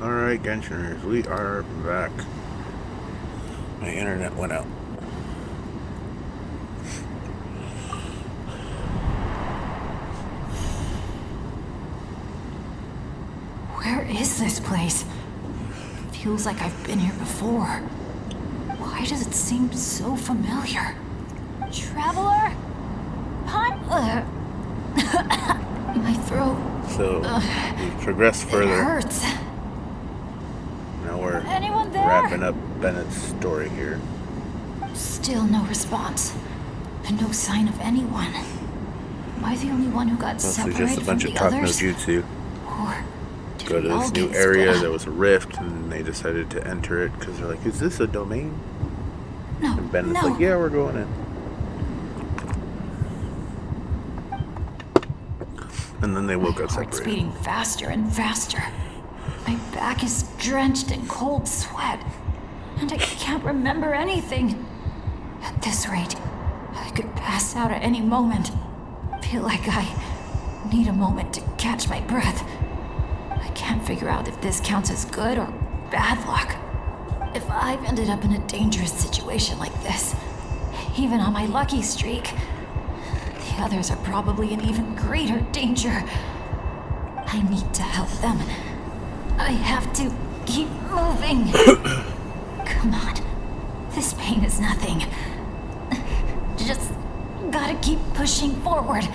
Alright, Genshiners, we are back. My internet went out. Where is this place? Feels like I've been here before. Why does it seem so familiar? Traveler? My throat. So, we've progressed further. It hurts. Now we're Anyone there? wrapping up Bennett's story here. Still no response. And no sign of anyone. Am I the only one who got Mostly separated just a bunch from of the talk no others? jutsu. Or did Go to we all this new get area, split there up? was a rift, and they decided to enter it because they're like, is this a domain? No, And Bennett's no. like, yeah, we're going in. And then they woke up Heart's separated. beating faster and faster. My back is drenched in cold sweat, and I can't remember anything. At this rate, I could pass out at any moment. Feel like I need a moment to catch my breath. I can't figure out if this counts as good or bad luck. If I've ended up in a dangerous situation like this, even on my lucky streak, the others are probably in even greater danger. I need to help them. I have to keep moving. Come on. This pain is nothing. Just gotta keep pushing forward.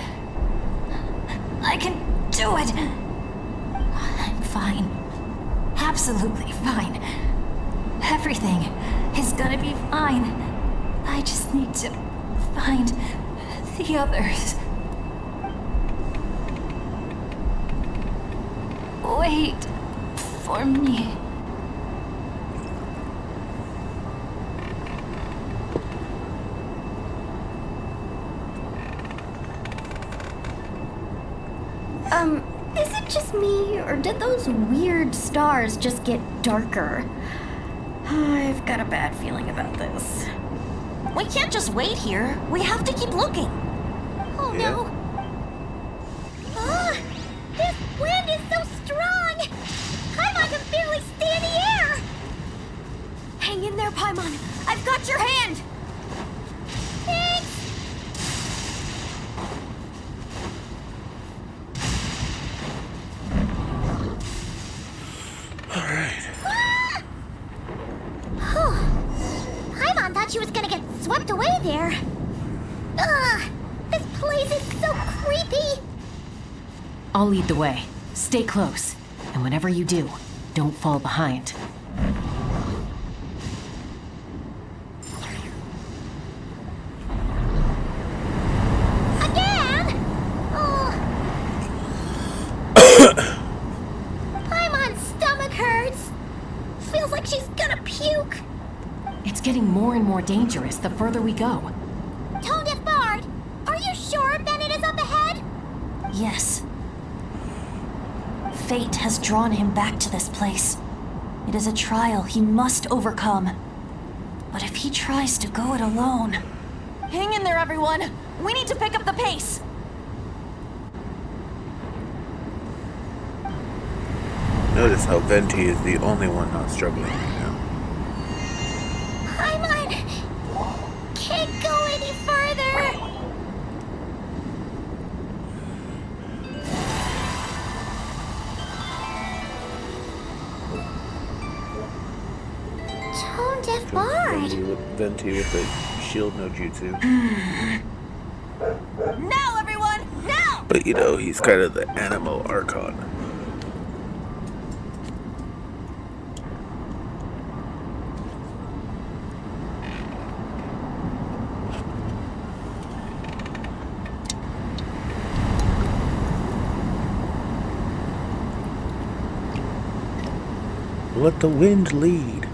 I can do it. I'm fine. Absolutely fine. Everything is gonna be fine. I just need to find the others. Wait for me. Is it just me, or did those weird stars just get darker? I've got a bad feeling about this. We can't just wait here. We have to keep looking. Oh Yeah. no! Ah! This wind is so strong! Paimon can barely stay in the air! Hang in there, Paimon! I've got your hand! Thanks! Alright. Paimon thought she was gonna get swept away there. Ugh! This place is so creepy! I'll lead the way. Stay close. And whenever you do, don't fall behind. Again? Oh. Paimon's stomach hurts. Feels like she's gonna puke. It's getting more and more dangerous the further we go. Tone Deaf Bard, are you sure Bennett is up ahead? Yes. Fate has drawn him back to this place. It is a trial he must overcome. But if he tries to go it alone... Hang in there, everyone! We need to pick up the pace! Notice how Venti is the only one not struggling right now. Paimon can't go any further. Tone Deaf Bard. Venti with the shield no jutsu. Now, everyone! Now! But you know, he's kind of the Animo Archon. Let the wind lead.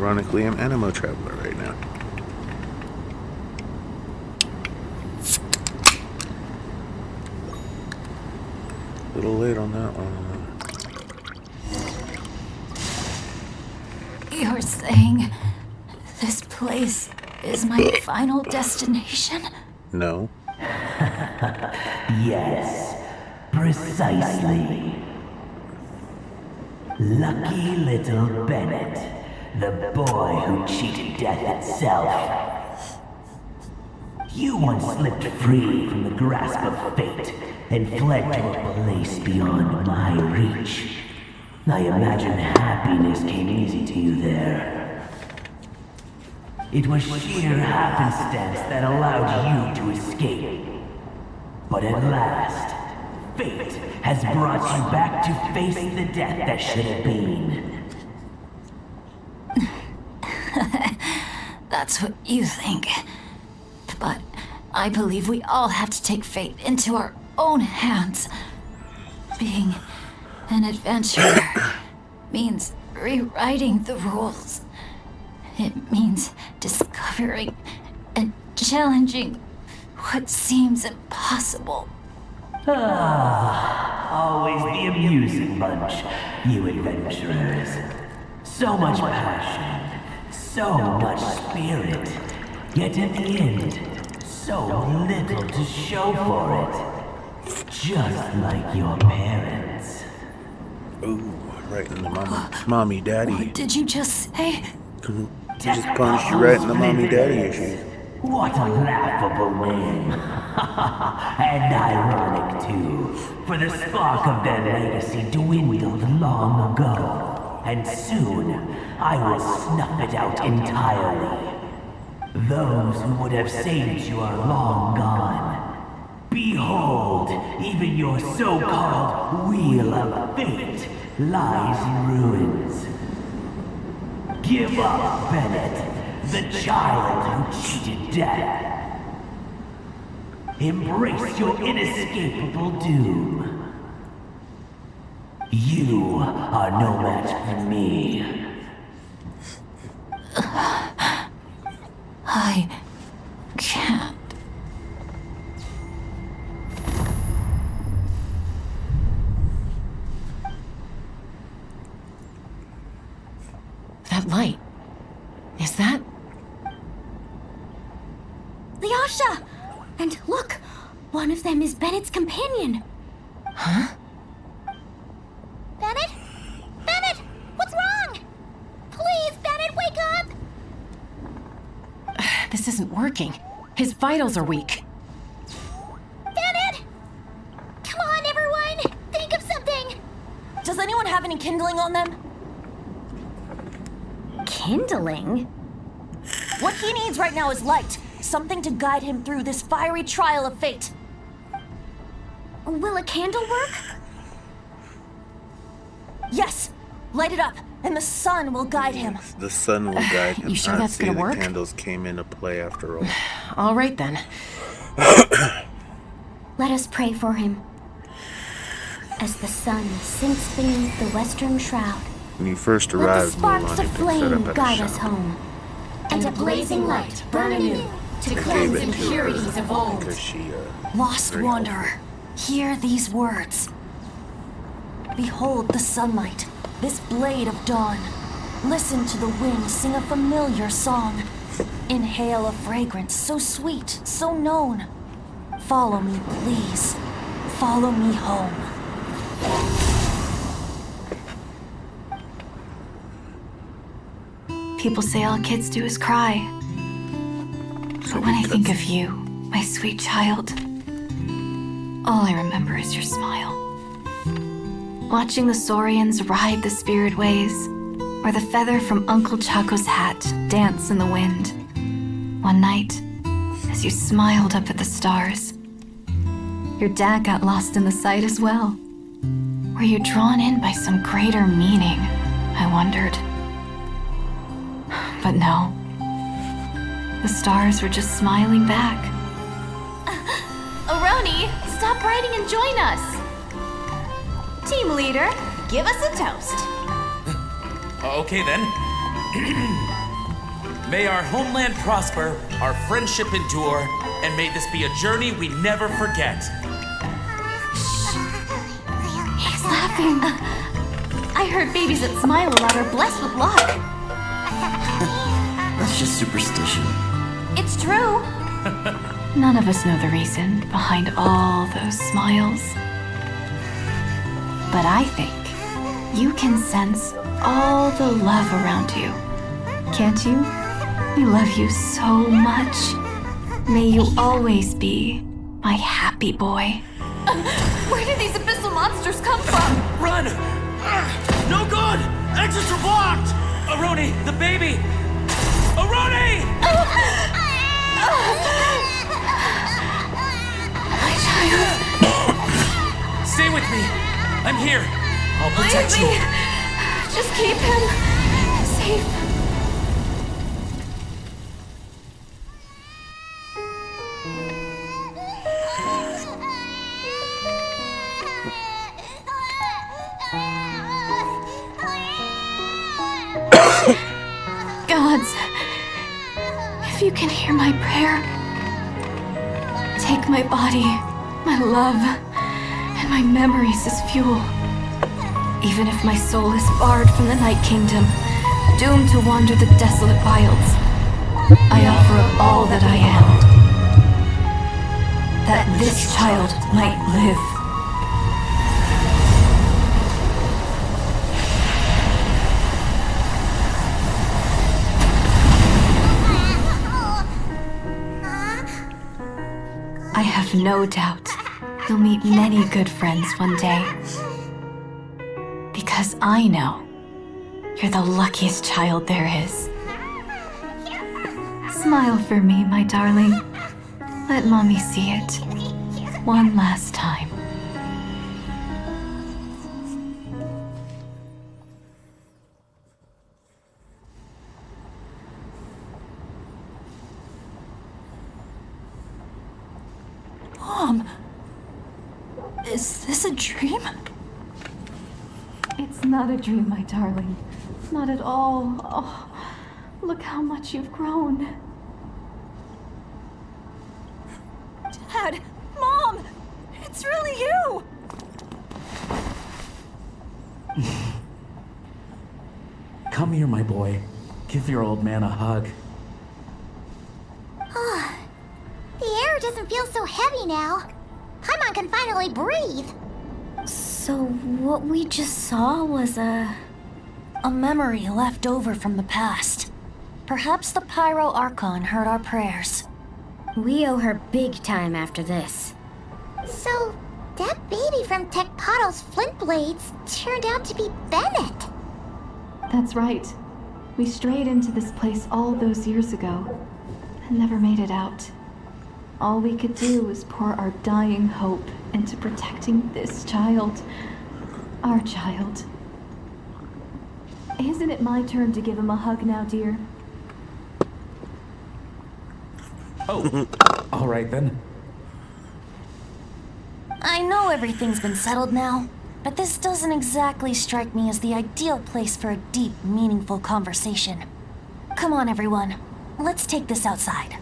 Ironically, I'm Animo Traveler right now. A little late on that one. You're saying this place is my final destination? No. Yes, precisely. Lucky little Bennett, the boy who cheated death itself. You once slipped free from the grasp of fate and fled to a place beyond my reach. I imagine happiness came easy to you there. It was sheer happenstance that allowed you to escape. But at last, fate has brought you back to face the death that should have been. That's what you think. But I believe we all have to take fate into our own hands. Being an adventurer means rewriting the rules. It means discovering and challenging what seems impossible. Always the amusing bunch, you adventurers. So much passion, so much spirit, yet in the end, so little to show for it. Just like your parents. Ooh, right in the mommy daddy. What did you just say? Just punched you right in the mommy daddy issues. What a laughable name. And ironic too, for the spark of their legacy dwindled long ago. And soon, I will snuff it out entirely. Those who would have saved you are long gone. Behold, even your so-called Wheel of Fate lies in ruins. Give up, Bennett, the child who cheated death. Embrace your inescapable doom. You are no match for me. I can't. That light. Is that? Lyasha! And look, one of them is Bennett's companion. Huh? Bennett? Bennett! What's wrong? Please, Bennett, wake up! This isn't working. His vitals are weak. Bennett! Come on, everyone! Think of something! Does anyone have any kindling on them? Kindling? What he needs right now is light. Something to guide him through this fiery trial of fate. Will a candle work? Yes! Light it up, and the sun will guide him. The sun will guide him. You sure I'd that's say gonna the work? candles came into play after all. All right then. Let us pray for him. As the sun sinks beneath the western shroud, When you first let the arrived, sparks Mulan of had been set flame up at guide a us shop. home. And a blazing light burn anew to Gave cleanse it to impurities her of old. because she, Lost very wanderer, hear these words. Behold the sunlight, this blade of dawn. Listen to the wind sing a familiar song. Inhale a fragrance so sweet, so known. Follow me, please. Follow me home. People say all kids do is cry. But when I think of you, my sweet child, all I remember is your smile. Watching the saurians ride the spirit ways, or the feather from Uncle Chaco's hat dance in the wind. One night, as you smiled up at the stars, your dad got lost in the sight as well. Were you drawn in by some greater meaning? I wondered. But no. The stars were just smiling back. Aroni, stop writing and join us. Team leader, give us a toast. Okay then. May our homeland prosper, our friendship endure, and may this be a journey we never forget. He's laughing. I heard babies that smile a lot are blessed with luck. That's just superstition. It's true. None of us know the reason behind all those smiles. But I think you can sense all the love around you. Can't you? We love you so much. May you always be my happy boy. Where did these abyssal monsters come from? Run! No good! Exits are blocked! Aroni, the baby! Aroni! My child. Stay with me. I'm here. I'll protect Leave you. me. Just keep him safe. Gods, if you can hear my prayer, take my body, my love, and my memories as fuel. Even if my soul is barred from the Night Kingdom, doomed to wander the desolate wilds, I offer up all that I am, that this child might live. I have no doubt you'll meet many good friends one day. Because I know you're the luckiest child there is. Smile for me, my darling. Let Mommy see it one last time. Mom, is this a dream? It's not a dream, my darling. Not at all. Oh, look how much you've grown. Dad! Mom! It's really you! Come here, my boy. Give your old man a hug. The air doesn't feel so heavy now. Paimon can finally breathe. So what we just saw was a memory left over from the past. Perhaps the Pyro Archon heard our prayers. We owe her big time after this. So, that baby from Tecpato's Flint Blades turned out to be Bennett. That's right. We strayed into this place all those years ago and never made it out. All we could do was pour our dying hope into protecting this child. Our child. Isn't it my turn to give him a hug now, dear? Oh, all right then. I know everything's been settled now, but this doesn't exactly strike me as the ideal place for a deep, meaningful conversation. Come on, everyone. Let's take this outside.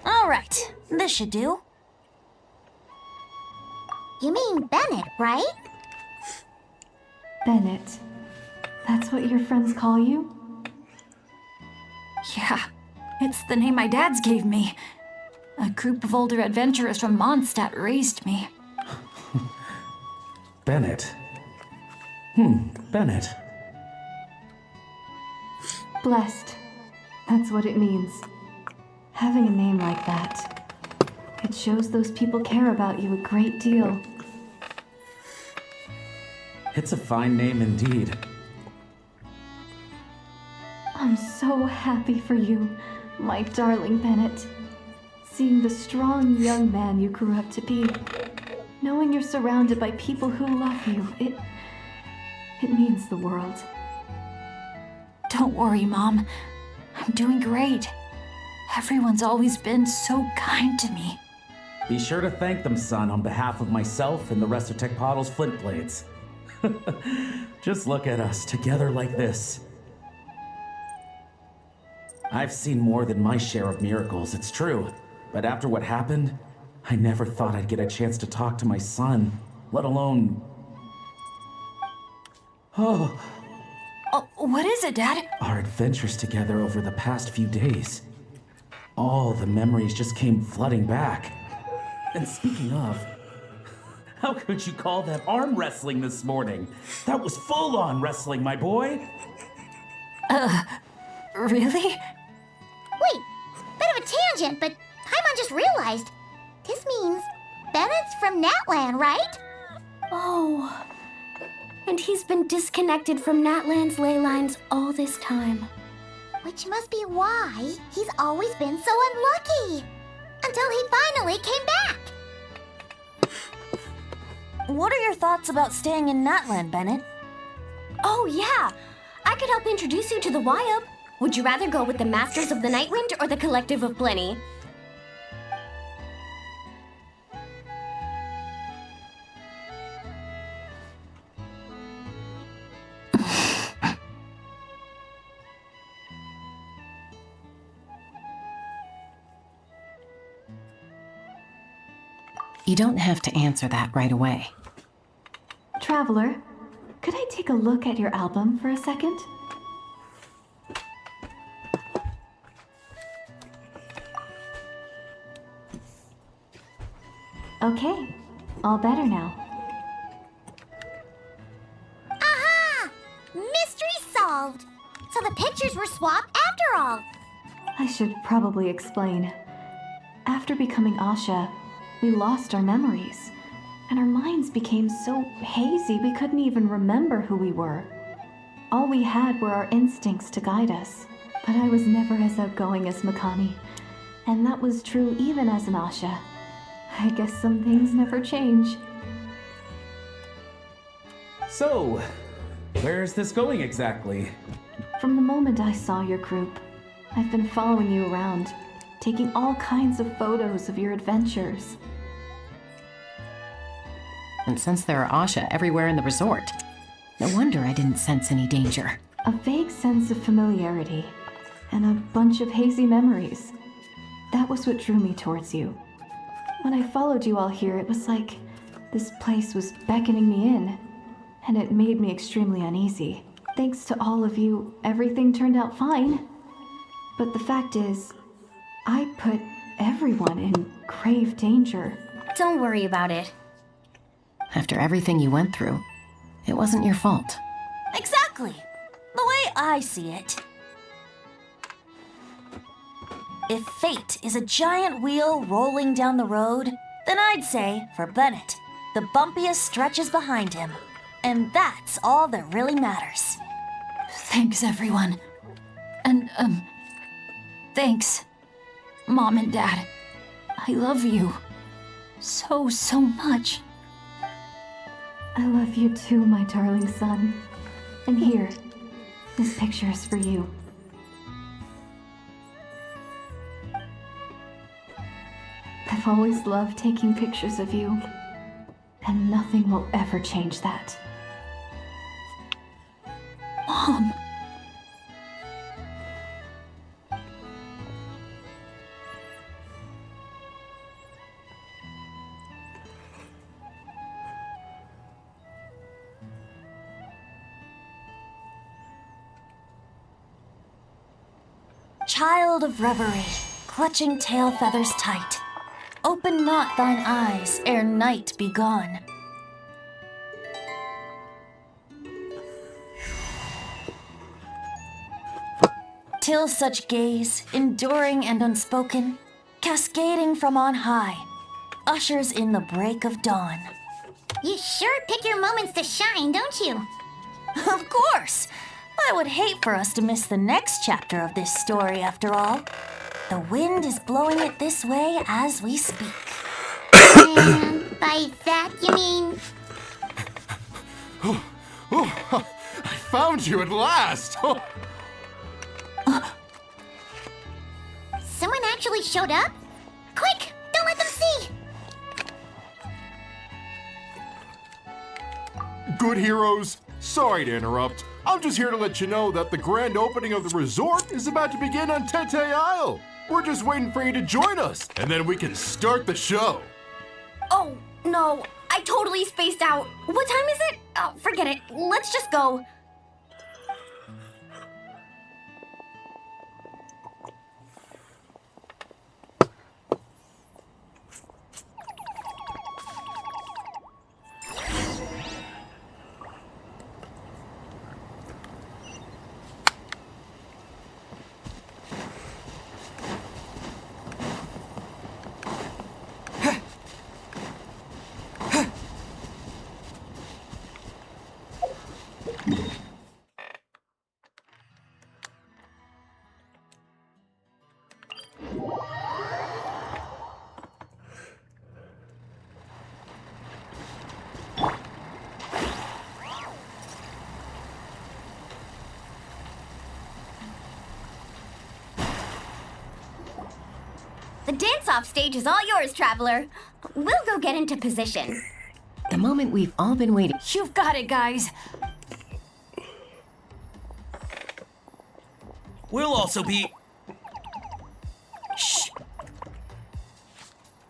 All right, this should do. You mean Bennett, right? Bennett. That's what your friends call you? Yeah, it's the name my dad's gave me. A group of older adventurers from Mondstadt raised me. Bennett. Bennett. Blessed. That's what it means. Having a name like that. It shows those people care about you a great deal. It's a fine name indeed. I'm so happy for you, my darling Bennett. Seeing the strong young man you grew up to be. Knowing you're surrounded by people who love you, it means the world. Don't worry, Mom. I'm doing great. Everyone's always been so kind to me. Be sure to thank them, son, on behalf of myself and the rest of Tecpato's Flint Blades. Just look at us, together like this. I've seen more than my share of miracles, it's true. But after what happened, I never thought I'd get a chance to talk to my son, let alone... Oh, what is it, Dad? Our adventures together over the past few days. All the memories just came flooding back. And speaking of, how could you call that arm wrestling this morning? That was full-on wrestling, my boy! Really? Wait, bit of a tangent, but Paimon just realized. This means Bennett's from Natlan, right? Oh. And he's been disconnected from Natlan's ley lines all this time. Which must be why he's always been so unlucky. Until he finally came back. What are your thoughts about staying in Natlan, Bennett? Oh, yeah. I could help introduce you to the YUP. Would you rather go with the Masters of the Nightwind or the Collective of Plenty? You don't have to answer that right away. Traveler, could I take a look at your album for a second? Okay, all better now. Aha! Mystery solved! So the pictures were swapped after all. I should probably explain. After becoming Asha, we lost our memories, and our minds became so hazy we couldn't even remember who we were. All we had were our instincts to guide us, but I was never as outgoing as Makani, and that was true even as an Asha. I guess some things never change. So, where's this going exactly? From the moment I saw your group, I've been following you around, taking all kinds of photos of your adventures. And since there are Asha everywhere in the resort, no wonder I didn't sense any danger. A vague sense of familiarity, and a bunch of hazy memories. That was what drew me towards you. When I followed you all here, it was like this place was beckoning me in, and it made me extremely uneasy. Thanks to all of you, everything turned out fine. But the fact is, I put everyone in grave danger. Don't worry about it. After everything you went through, it wasn't your fault. Exactly! The way I see it. If fate is a giant wheel rolling down the road, then I'd say, for Bennett, the bumpiest stretches behind him. And that's all that really matters. Thanks, everyone. And, thanks, Mom and Dad. I love you so, so much. I love you too, my darling son. And here, this picture is for you. I've always loved taking pictures of you, and nothing will ever change that. Mom. Child of reverie, clutching tail feathers tight, open not thine eyes ere night be gone. Till such gaze, enduring and unspoken, cascading from on high, ushers in the break of dawn. You sure pick your moments to shine, don't you? Of course! I would hate for us to miss the next chapter of this story, after all. The wind is blowing it this way as we speak. And by that, you mean... I found you at last! actually showed up? Quick, don't let them see! Good heroes, sorry to interrupt. I'm just here to let you know that the grand opening of the resort is about to begin on Tete Isle. We're just waiting for you to join us, and then we can start the show. Oh, no. I totally spaced out. What time is it? Oh, forget it. Let's just go. The dance-off stage is all yours, Traveler. We'll go get into position. The moment we've all been waiting. You've got it, guys. We'll also be... Shh.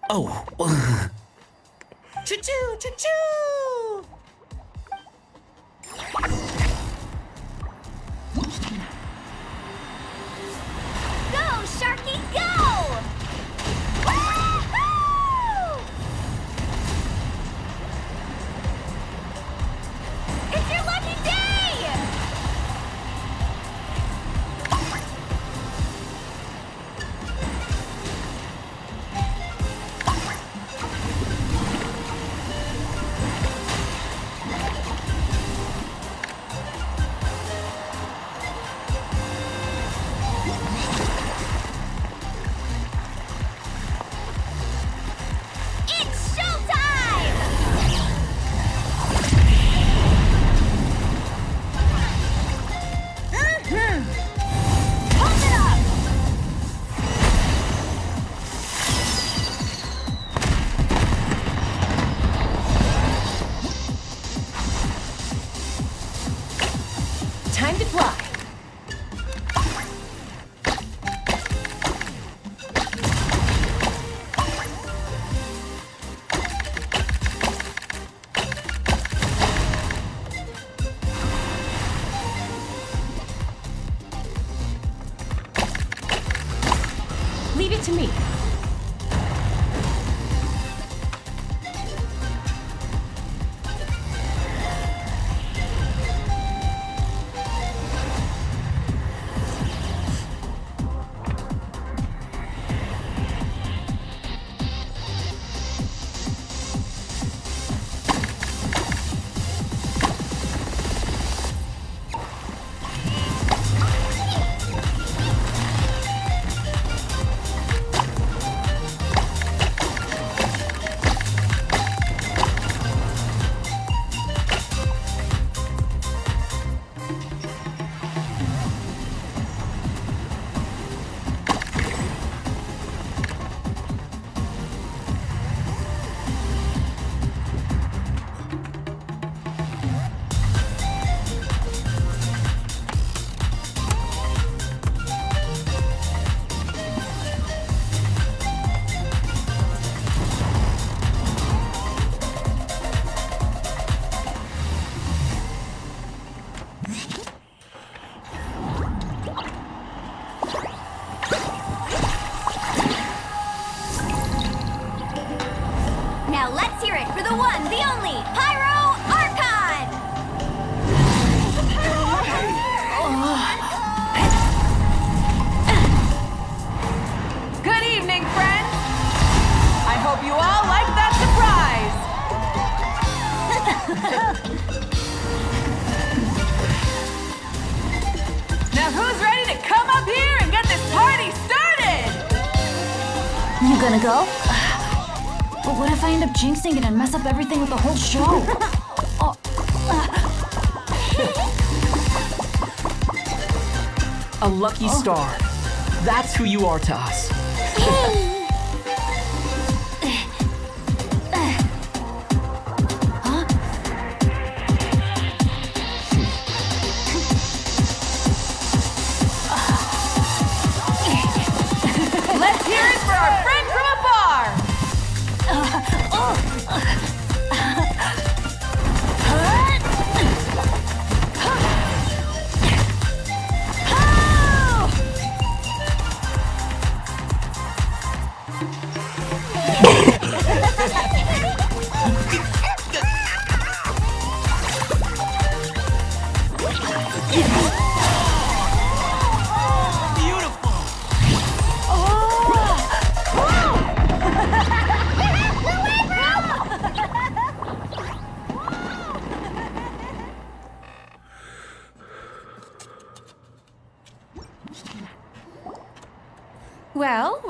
Oh. Choo-choo, choo-choo! Go, Sharky, go! Woo-hoo! It's your lucky day! It's showtime! Pump it up! Time to fly. Leave it to me. Now let's hear it for the one, the only, Pyro Archon! Good evening, friends. I hope you all like that surprise. Now who's ready to come up here and get this party started? You gonna go? But what if I end up jinxing it and mess up everything with the whole show? A lucky star. That's who you are to us.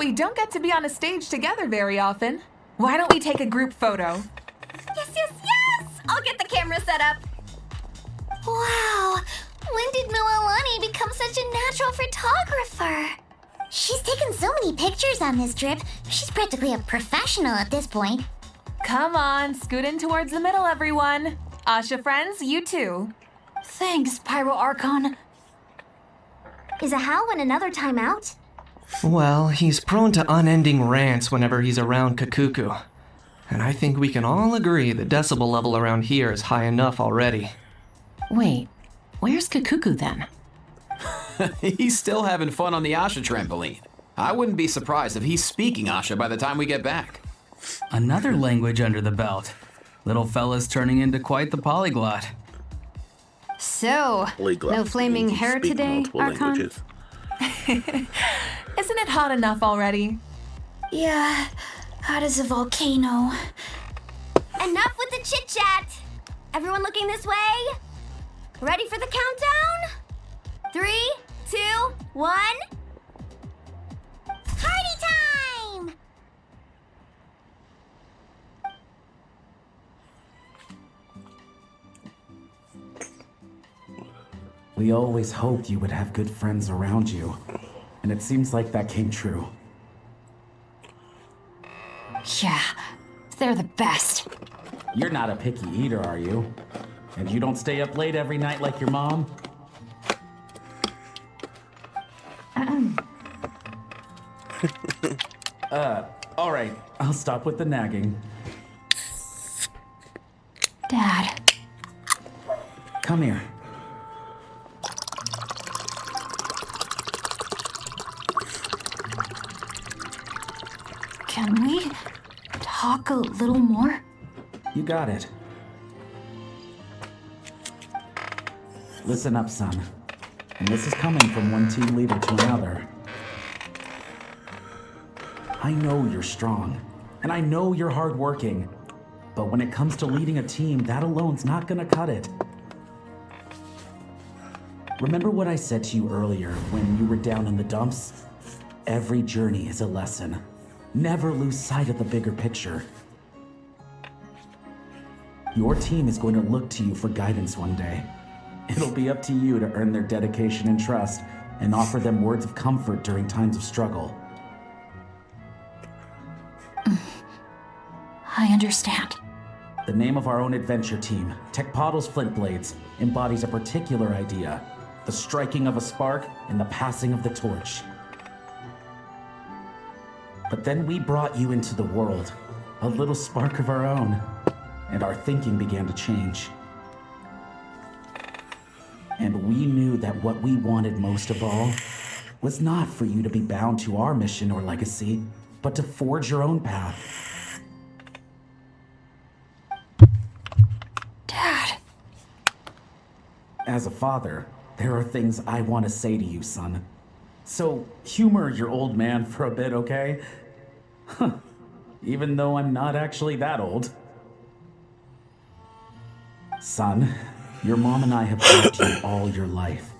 We don't get to be on a stage together very often. Why don't we take a group photo? Yes, yes, yes! I'll get the camera set up. Wow, when did Mililani become such a natural photographer? She's taken so many pictures on this trip. She's practically a professional at this point. Come on, scoot in towards the middle, everyone. Asha friends, you too. Thanks, Pyro Archon. Is Ahal in another timeout? Well, he's prone to unending rants whenever he's around Kakuku. And I think we can all agree the decibel level around here is high enough already. Wait, where's Kakuku then? He's still having fun on the Asha trampoline. I wouldn't be surprised if he's speaking Asha by the time we get back. Another language under the belt. Little fella's turning into quite the polyglot. So, Polyglot no flaming means you hair speak today, multiple Archon? languages. Isn't it hot enough already? Yeah, hot as a volcano. Enough with the chit-chat. Everyone looking this way? Ready for the countdown? 3, 2, 1. Party time! We always hoped you would have good friends around you, and it seems like that came true. Yeah, they're the best. You're not a picky eater, are you? And you don't stay up late every night like your mom? All right, I'll stop with the nagging. Dad. Come here. Can we talk a little more? You got it. Listen up, son. And this is coming from one team leader to another. I know you're strong, and I know you're hardworking. But when it comes to leading a team, that alone's not gonna cut it. Remember what I said to you earlier when you were down in the dumps? Every journey is a lesson. Never lose sight of the bigger picture. Your team is going to look to you for guidance one day. It'll be up to you to earn their dedication and trust and offer them words of comfort during times of struggle. I understand. The name of our own adventure team, Tecpato's Flint Blades, embodies a particular idea: the striking of a spark and the passing of the torch. But then we brought you into the world, a little spark of our own, and our thinking began to change. And we knew that what we wanted most of all was not for you to be bound to our mission or legacy, but to forge your own path. Dad. As a father, there are things I want to say to you, son. So humor your old man for a bit, okay? Even though I'm not actually that old. Son, your mom and I have loved you all your life,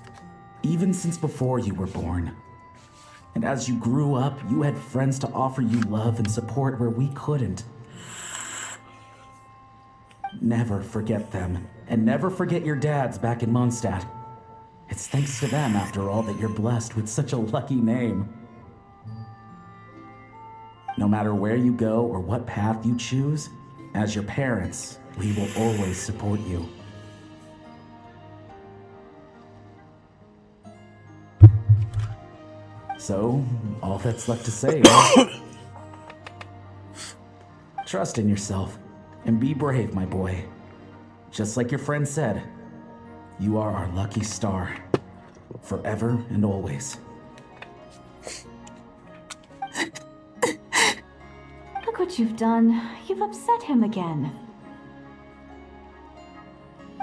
even since before you were born. And as you grew up, you had friends to offer you love and support where we couldn't. Never forget them, and never forget your dads back in Mondstadt. It's thanks to them, after all, that you're blessed with such a lucky name. No matter where you go or what path you choose, as your parents, we will always support you. So, all that's left to say is... trust in yourself, and be brave, my boy. Just like your friend said, you are our lucky star, forever and always. Look what you've done. You've upset him again.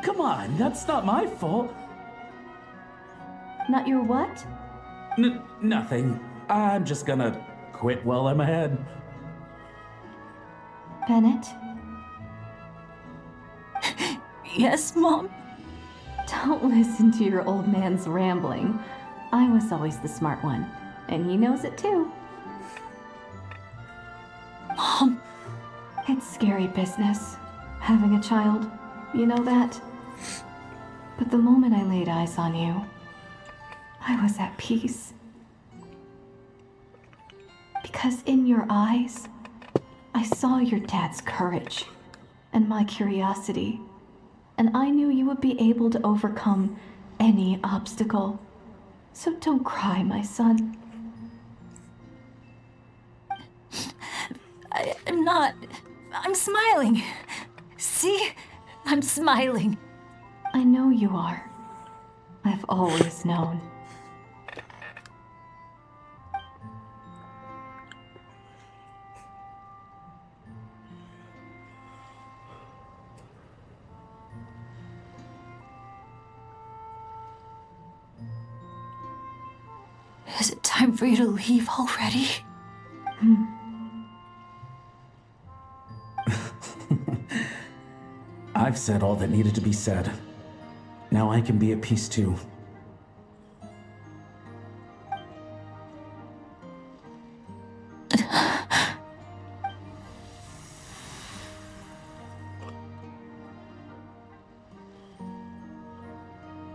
Come on, that's not my fault. Not your what? Nothing. I'm just gonna quit while I'm ahead. Bennett? Yes, Mom? Don't listen to your old man's rambling. I was always the smart one, and he knows it too. Mom? It's scary business, having a child. You know that? But the moment I laid eyes on you, I was at peace. Because in your eyes, I saw your dad's courage and my curiosity, and I knew you would be able to overcome any obstacle. So don't cry, my son. I'm not. I'm smiling. See? I'm smiling. I know you are. I've always known. Is it time for you to leave already? I've said all that needed to be said. Now I can be at peace too.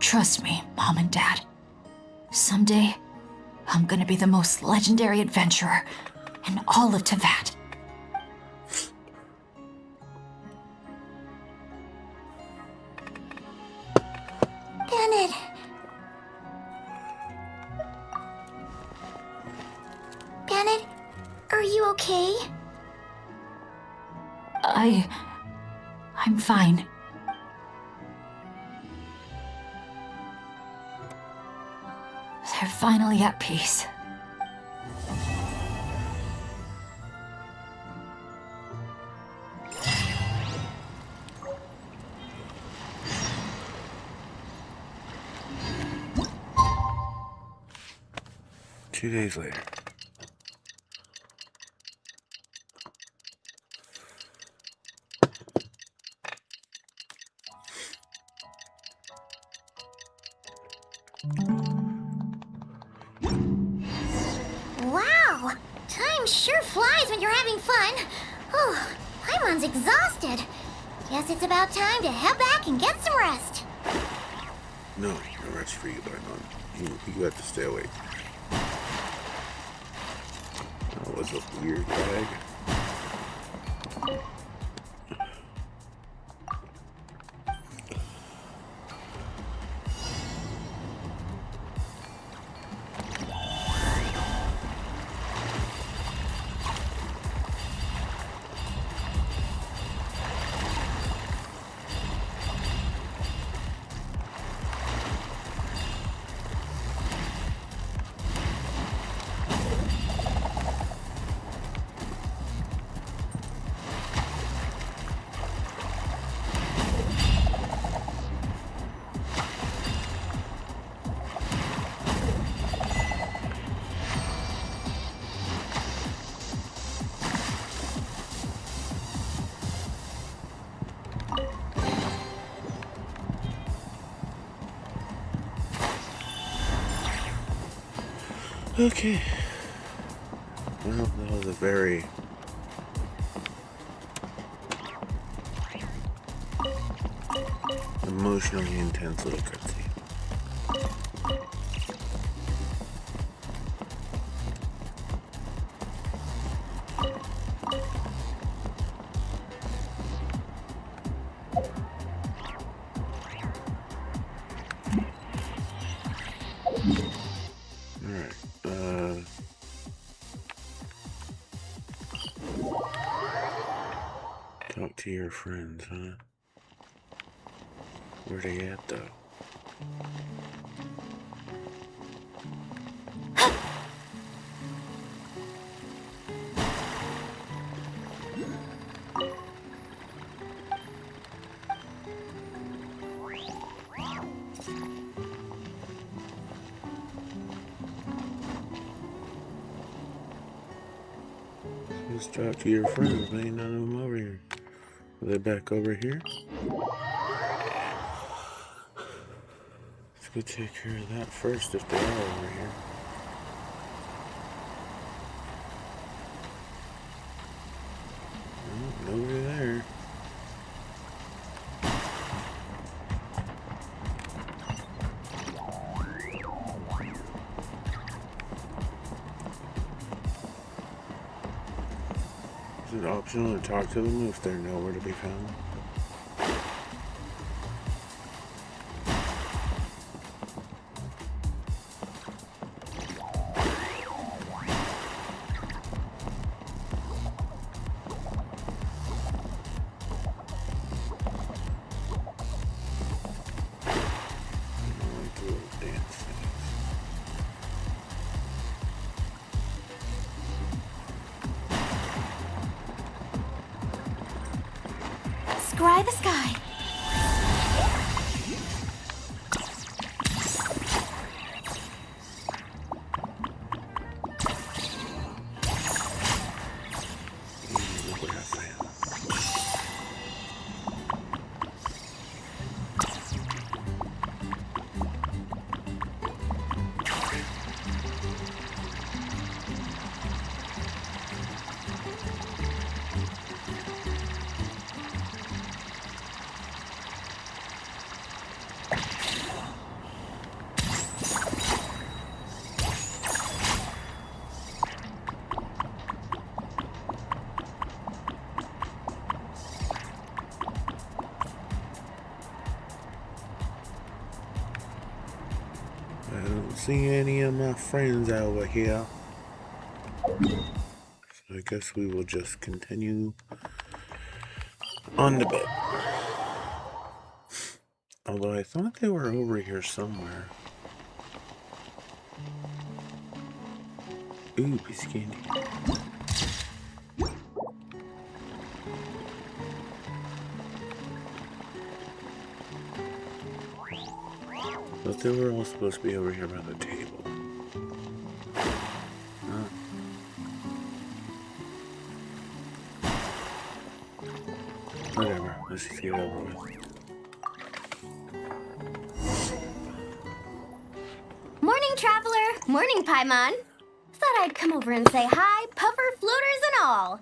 Trust me, Mom and Dad. Someday, I'm gonna be the most legendary adventurer in all of Teyvat. Bennett. Bennett, are you okay? I'm fine. They're finally at peace. Two days later. Wow! Time sure flies when you're having fun. Oh, Paimon's exhausted. Guess it's about time to head back and get some rest. No, no rest for you, Paimon. You have to stay awake. That was a weird bag. Okay. Well, that was a very emotionally intense little cutscene. Talk to your friends, huh? Where they at, though? Just talk to your friends, man. None of them over here. Are they back over here? Let's go take care of that first if they are over here. It's optional to talk to them if they're nowhere to be found. Scry the sky. I don't see any of my friends over here. So I guess we will just continue on the bed. Although I thought they were over here somewhere. Ooh, piece of candy. But they were all supposed to be over here by the table. Huh. Whatever, let's just get over with. Morning, traveler. Morning, Paimon. Thought I'd come over and say hi, puffer, floaters, and all.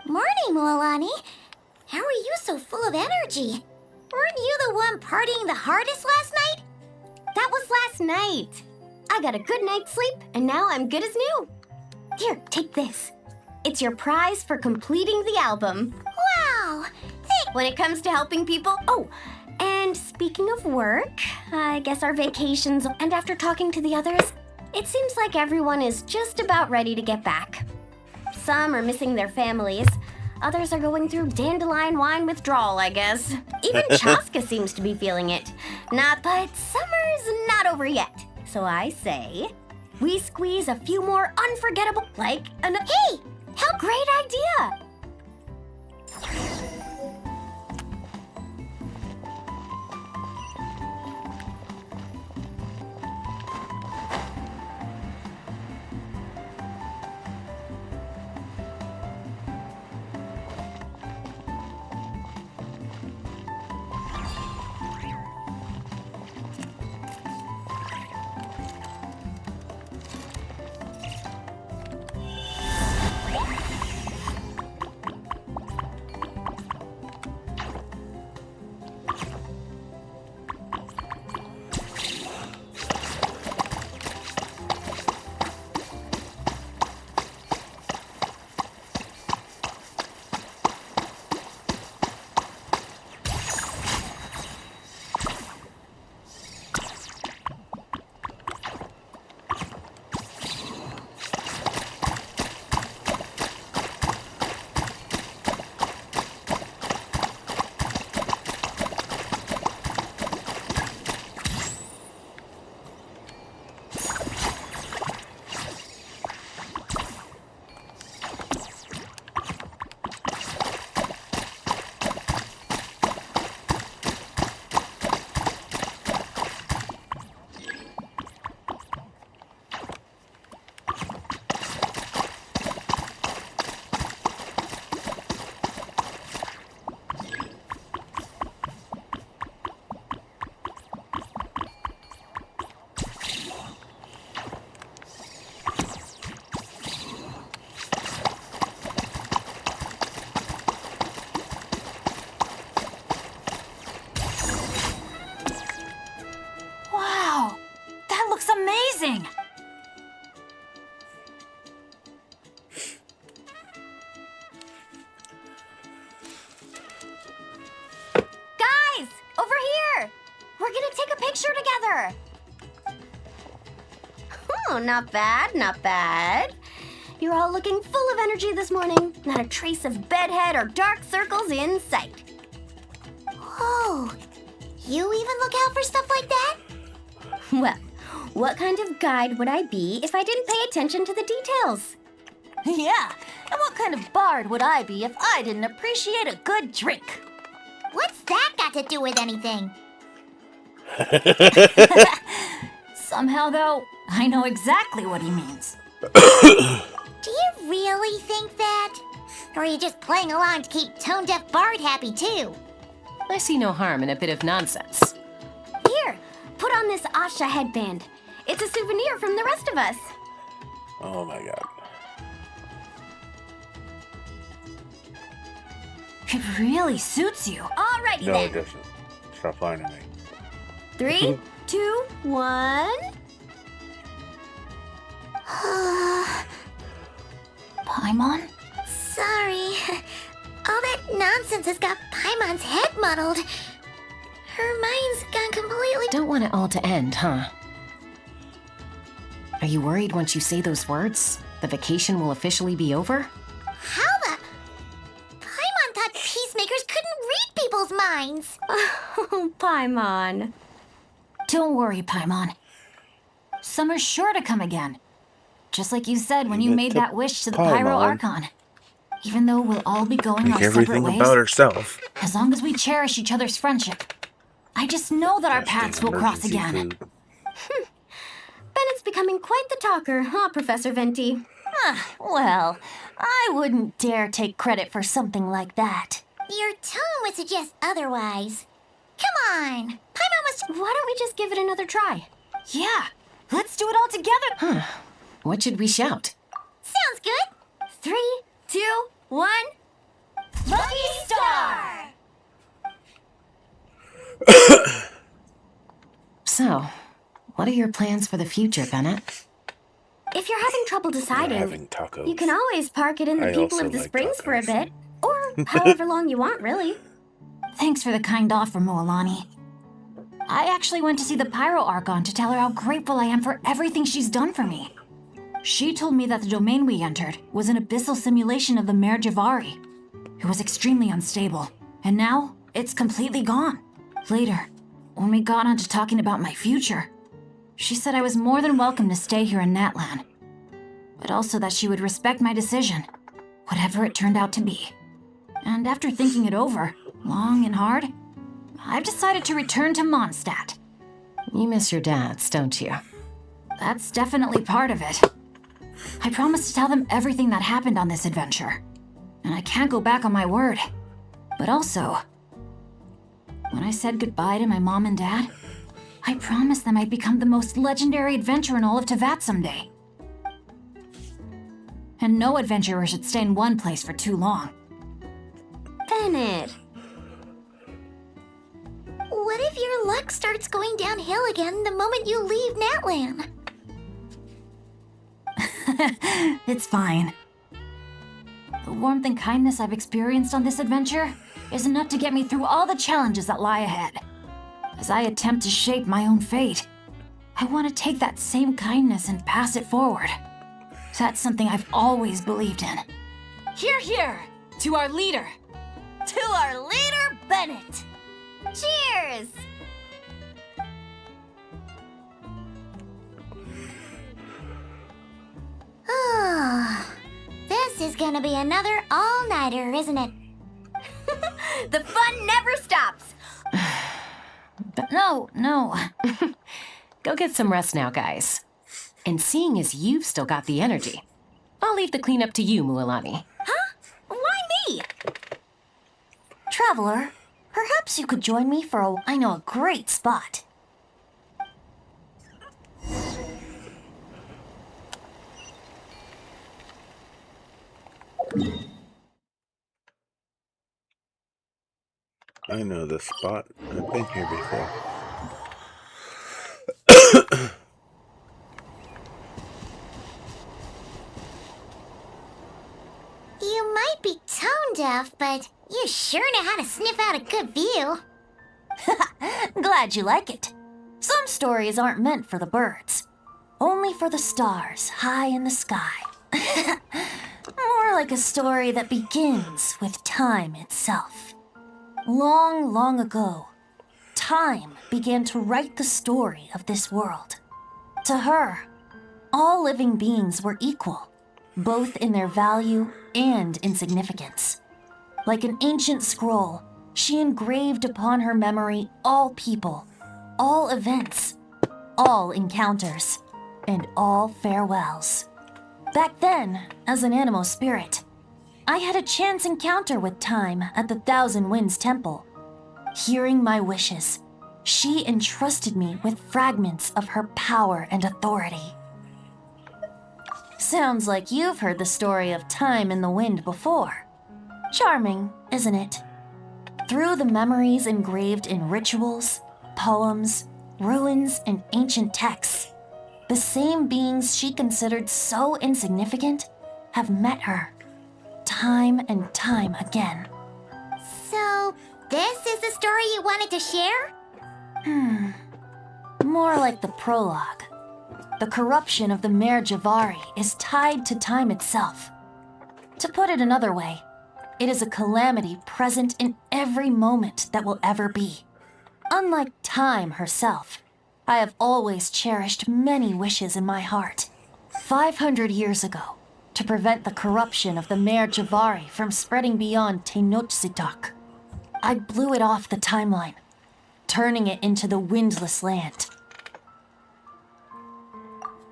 Morning, Mualani. How are you so full of energy? Weren't you the one partying the hardest last night? That was last night. I got a good night's sleep, and now I'm good as new. Here, take this. It's your prize for completing the album. Wow! When it comes to helping people... Oh, and speaking of work, I guess our vacations... And after talking to the others, it seems like everyone is just about ready to get back. Some are missing their families. Others are going through dandelion wine withdrawal, I guess. Even Chaska seems to be feeling it. But summer's not over yet. So I say, we squeeze a few more unforgettable, Hey! How great idea! We're gonna take a picture together. Oh, not bad, not bad. You're all looking full of energy this morning. Not a trace of bedhead or dark circles in sight. Whoa, you even look out for stuff like that? Well, what kind of guide would I be if I didn't pay attention to the details? Yeah, and what kind of bard would I be if I didn't appreciate a good drink? What's that got to do with anything? Somehow, though, I know exactly what he means. Do you really think that? Or are you just playing along to keep Tone Deaf Bard happy too? I see no harm in a bit of nonsense. Here, put on this Asha headband. It's a souvenir from the rest of us. Oh my god. It really suits you. Alrighty No, then. it doesn't. Stop lying to me. 3, 2, 1. Paimon? Sorry. All that nonsense has got Paimon's head muddled. Her mind's gone completely... Don't want it all to end, huh? Are you worried once you say those words, the vacation will officially be over? How the... Paimon thought peacemakers couldn't read people's minds. Oh, Paimon. Don't worry, Paimon. Summer's sure to come again. Just like you said when you made that wish to the Pyro Archon. Even though we'll all be going Make our separate everything ways, about herself. as long as we cherish each other's friendship, I just know that our paths will cross Emergency again. food. Bennett's becoming quite the talker, huh, Professor Venti? Well, I wouldn't dare take credit for something like that. Your tone would suggest otherwise. Come on. Paimon was... Why don't we just give it another try? Yeah, let's do it all together. What should we shout? Sounds good. 3, 2, 1. Lucky Star! So, what are your plans for the future, Bennett? If you're having trouble deciding, having tacos. you can always park it in the I People also of the like Springs for a tacos. bit. Or however long you want, really. Thanks for the kind offer, Moalani. I actually went to see the Pyro Archon to tell her how grateful I am for everything she's done for me. She told me that the domain we entered was an abyssal simulation of the Mare Javari. It was extremely unstable, and now it's completely gone. Later, when we got on to talking about my future, she said I was more than welcome to stay here in Natlan, but also that she would respect my decision, whatever it turned out to be. And after thinking it over, long and hard, I've decided to return to Mondstadt. You miss your dads, don't you? That's definitely part of it. I promised to tell them everything that happened on this adventure, and I can't go back on my word. But also, when I said goodbye to my mom and dad, I promised them I'd become the most legendary adventurer in all of Tevat someday. And no adventurer should stay in one place for too long. Bennett. What if your luck starts going downhill again the moment you leave Natlan? It's fine. The warmth and kindness I've experienced on this adventure is enough to get me through all the challenges that lie ahead. As I attempt to shape my own fate, I want to take that same kindness and pass it forward. That's something I've always believed in. Hear, hear! To our leader! To our leader, Bennett! Cheers! This is gonna be another all-nighter, isn't it? The fun never stops! But no. Go get some rest now, guys. And seeing as you've still got the energy, I'll leave the cleanup to you, Mualani. Huh? Why me? Traveler, perhaps you could join me for I know a great spot. I know this spot. I've been here before. You might be tone deaf, but you sure know how to sniff out a good view. Glad you like it. Some stories aren't meant for the birds, only for the stars high in the sky. More like a story that begins with time itself. Long, long ago, time began to write the story of this world. To her, all living beings were equal, both in their value and in significance. Like an ancient scroll, she engraved upon her memory all people, all events, all encounters, and all farewells. Back then, as an animal spirit, I had a chance encounter with time at the Thousand Winds Temple. Hearing my wishes, she entrusted me with fragments of her power and authority. Sounds like you've heard the story of time in the wind before. Charming, isn't it? Through the memories engraved in rituals, poems, ruins, and ancient texts, the same beings she considered so insignificant have met her, time and time again. So, this is the story you wanted to share? More like the prologue. The corruption of the Mare Javari is tied to time itself. To put it another way, it is a calamity present in every moment that will ever be. Unlike time herself, I have always cherished many wishes in my heart. 500 years ago, to prevent the corruption of the Mare Javari from spreading beyond Tenochtitlan, I blew it off the timeline, turning it into the Windless Land.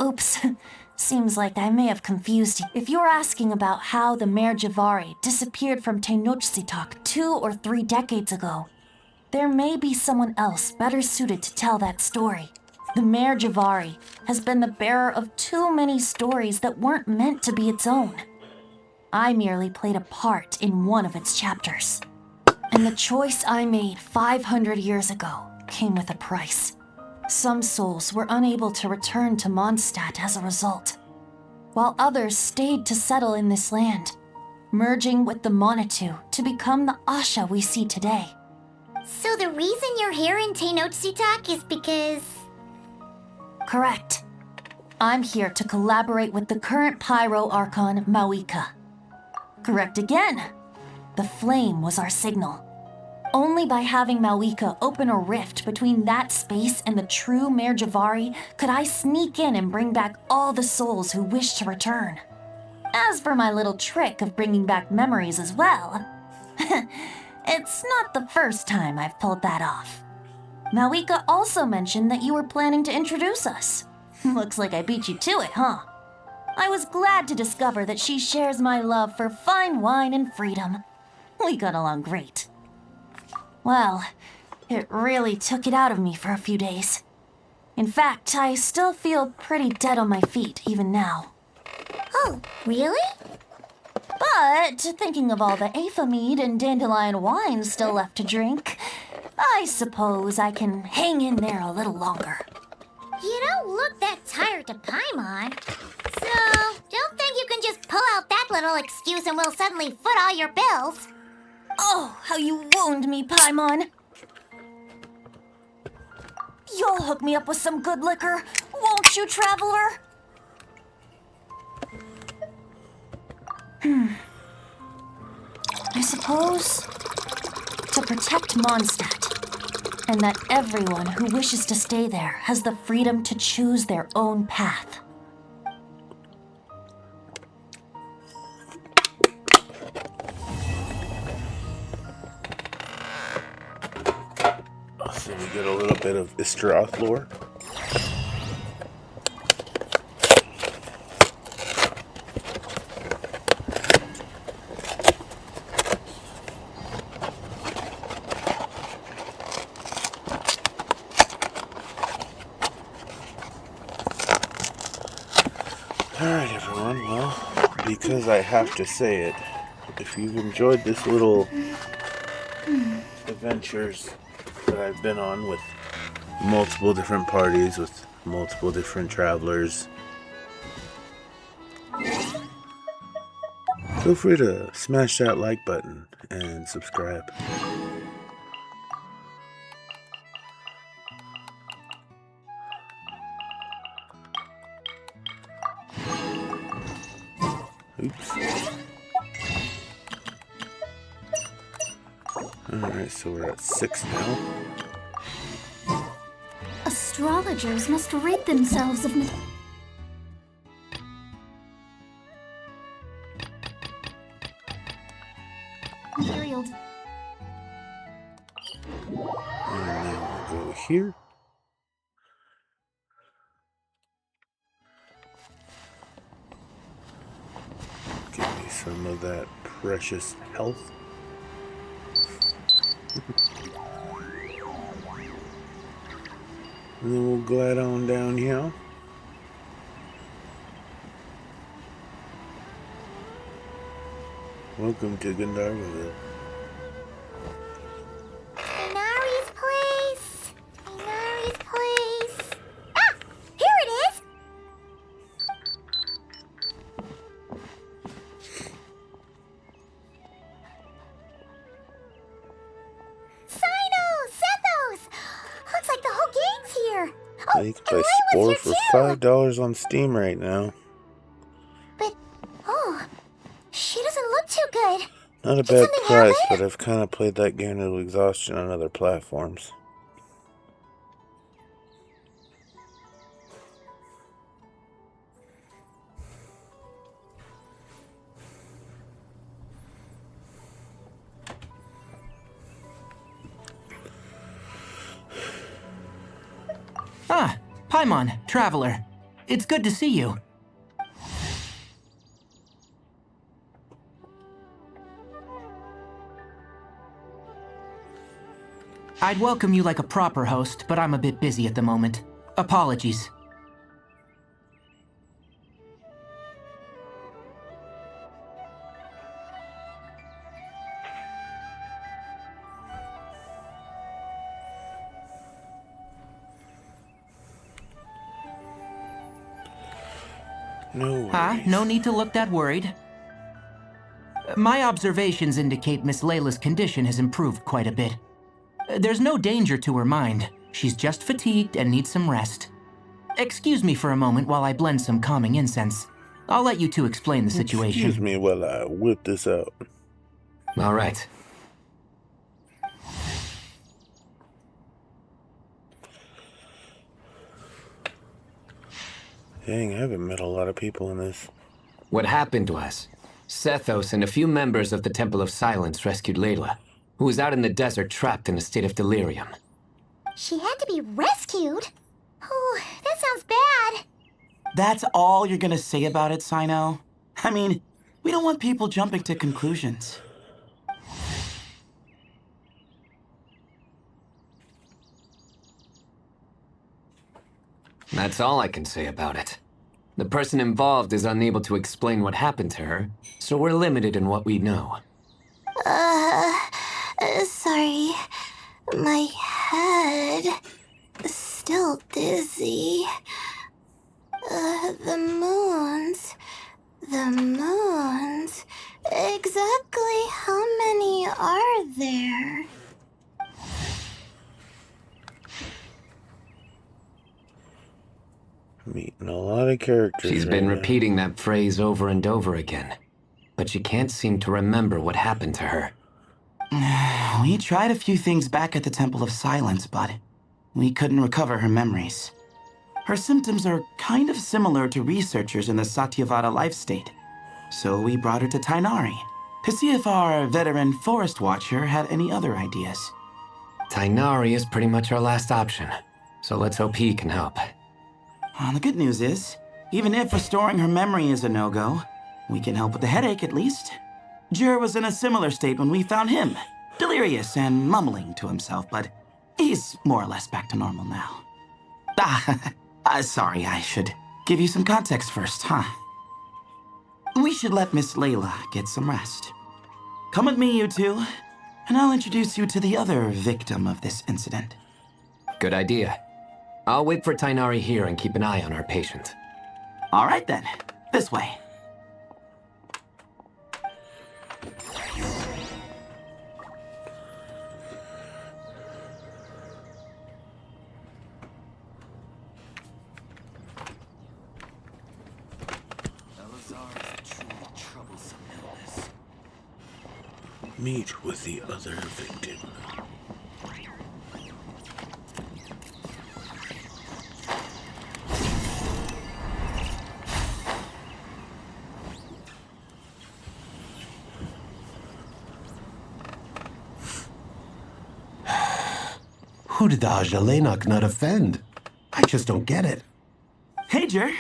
Oops, seems like I may have confused you. If you're asking about how the Mare Javari disappeared from Tenochtitlan 2 or 3 decades ago, there may be someone else better suited to tell that story. The Mare Javari has been the bearer of too many stories that weren't meant to be its own. I merely played a part in one of its chapters. And the choice I made 500 years ago came with a price. Some souls were unable to return to Mondstadt as a result, while others stayed to settle in this land, merging with the Monitu to become the Asha we see today. So the reason you're here in Tenochtitlan is because... Correct. I'm here to collaborate with the current Pyro Archon, Mawika. Correct again. The flame was our signal. Only by having Mawika open a rift between that space and the true Mare Javari could I sneak in and bring back all the souls who wish to return. As for my little trick of bringing back memories as well, it's not the first time I've pulled that off. Mawika also mentioned that you were planning to introduce us. Looks like I beat you to it, huh? I was glad to discover that she shares my love for fine wine and freedom. We got along great. Well, it really took it out of me for a few days. In fact, I still feel pretty dead on my feet even now. Oh, really? But thinking of all the Aether mead and dandelion wine still left to drink, I suppose I can hang in there a little longer. You don't look that tired to Paimon. So, don't think you can just pull out that little excuse and we'll suddenly foot all your bills. Oh, how you wound me, Paimon. You'll hook me up with some good liquor, won't you, traveler? I suppose to protect Mondstadt, and that everyone who wishes to stay there has the freedom to choose their own path. So we get a little bit of Istroth lore. Alright everyone, well, because I have to say it, if you've enjoyed this little adventures that I've been on with multiple different parties, with multiple different travelers, feel free to smash that like button and subscribe. Oops. Alright, so we're at 6 now. Astrologers must rid themselves of material. And then we'll go here. Give me some of that precious health. And then we'll glide on down here. Welcome to Gandharvaville. Inari's place! Inari's place! Ah! Here it is! Sino! Sethos! Looks like the whole gang's here! Oh, You can and buy Layla's Spore here for too! $5 on Steam right now. But, oh, she doesn't look too good. Not a Did bad something price, happen? but I've kind of played that game to exhaustion on other platforms. Ah, Paimon, Traveler. It's good to see you. I'd welcome you like a proper host, but I'm a bit busy at the moment. Apologies. No worries. No need to look that worried. My observations indicate Miss Layla's condition has improved quite a bit. There's no danger to her mind. She's just fatigued and needs some rest. Excuse me for a moment while I blend some calming incense. I'll let you two explain the situation. Excuse me while I whip this out. All right. Dang, I haven't met a lot of people in this. What happened was, Sethos and a few members of the Temple of Silence rescued Layla, who was out in the desert trapped in a state of delirium. She had to be rescued? Oh, that sounds bad. That's all you're gonna say about it, Sino? I mean, we don't want people jumping to conclusions. That's all I can say about it. The person involved is unable to explain what happened to her, so we're limited in what we know. Sorry. My head. Still dizzy. The moons. The moons. Exactly how many are there? Meeting a lot of characters. She's right been now. repeating that phrase over and over again, but she can't seem to remember what happened to her. We tried a few things back at the Temple of Silence, but we couldn't recover her memories. Her symptoms are kind of similar to researchers in the Satyavada life state. So we brought her to Tainari to see if our veteran forest watcher had any other ideas. Tainari is pretty much our last option, so let's hope he can help. The good news is, even if restoring her memory is a no-go, we can help with the headache at least. Jur was in a similar state when we found him, delirious and mumbling to himself, but he's more or less back to normal now. Sorry, I should give you some context first, huh? We should let Miss Layla get some rest. Come with me, you two, and I'll introduce you to the other victim of this incident. Good idea. I'll wait for Tainari here and keep an eye on our patient. All right then, this way. Meet with the other victim. Who did the Ajalenok nut offend? I just don't get it. Hey, Jer.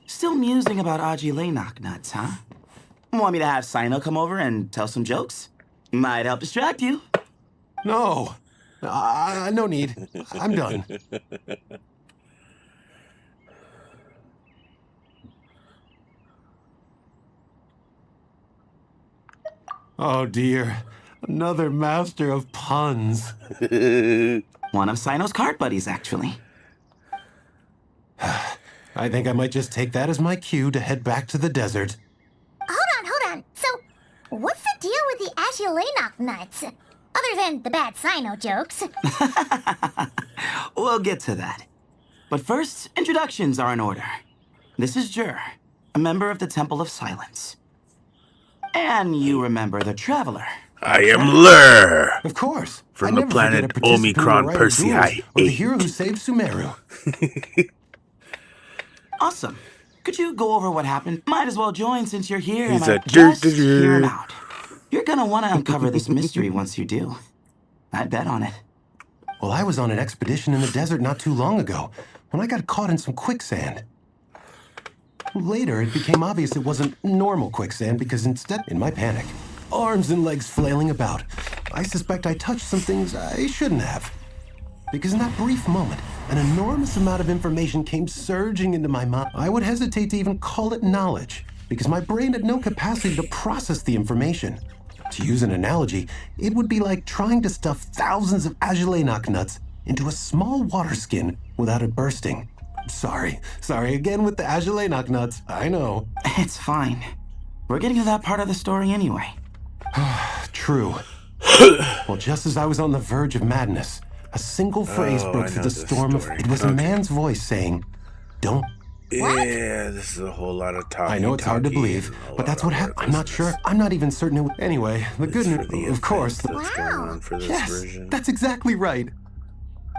Still musing about Aji nuts, huh? Want me to have Sino come over and tell some jokes? Might help distract you. No. No need. I'm done. Oh dear. Another master of puns. One of Sino's cart buddies, actually. I think I might just take that as my cue to head back to the desert. Hold on. So, what's the deal with the Agilenok nuts? Other than the bad Sino jokes. We'll get to that. But first, introductions are in order. This is Jer, a member of the Temple of Silence. And you remember the Traveler. I am Lur! Of course. From the planet Omicron Persei. Or the hero who saved Sumeru. Awesome. Could you go over what happened? Might as well join since you're here. He's and a just hear him out. You're gonna want to uncover this mystery once you do. I'd bet on it. Well, I was on an expedition in the desert not too long ago when I got caught in some quicksand. Later, it became obvious it wasn't normal quicksand because instead, in my panic, arms and legs flailing about, I suspect I touched some things I shouldn't have. Because in that brief moment, an enormous amount of information came surging into my mind. I would hesitate to even call it knowledge, because my brain had no capacity to process the information. To use an analogy, it would be like trying to stuff thousands of Ajalenok nuts into a small water skin without it bursting. Sorry again with the Ajalenok nuts, I know. It's fine. We're getting to that part of the story anyway. True. Well, just as I was on the verge of madness, a single phrase broke through the storm of... It was a man's voice saying, don't... Yeah, this is a whole lot of talking. I know it's hard to believe, but that's what happened. I'm not sure. I'm not even certain it... Anyway, the good news... Of course. That's going on for this version. That's exactly right.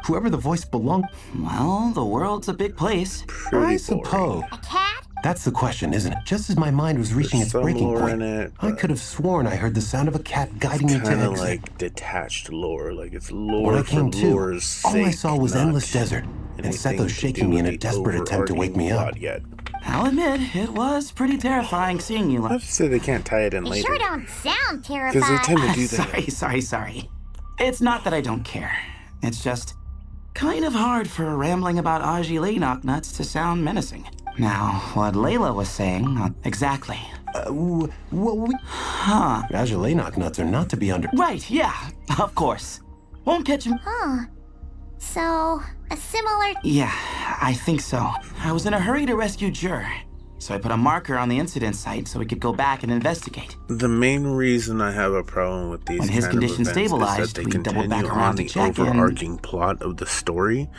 Whoever the voice belonged... Well, the world's a big place. I suppose. A cat? That's the question, isn't it? Just as my mind was reaching its breaking point, I could have sworn I heard the sound of a cat guiding me to exit. Kind of like detached lore, like it's lore when I for came lore's to, all I sake, saw was endless desert, and Sethos shaking me in a desperate attempt to wake me up. I'll admit, it was pretty terrifying seeing you. I have to say they can't tie it in They later. sure don't sound terrified. Because they tend to do that. Sorry. It's not that I don't care. It's just kind of hard for rambling about Aji nuts to sound menacing. Now, what Layla was saying, exactly. Ajalenok nuts are not to be under... Right, yeah, of course. Won't catch him. Huh. So, a similar... Yeah, I think so. I was in a hurry to rescue Jer, so I put a marker on the incident site so we could go back and investigate. The main reason I have a problem with these when his kind condition of events stabilized, is that they we doubled continue back on around the to check overarching plot of the story,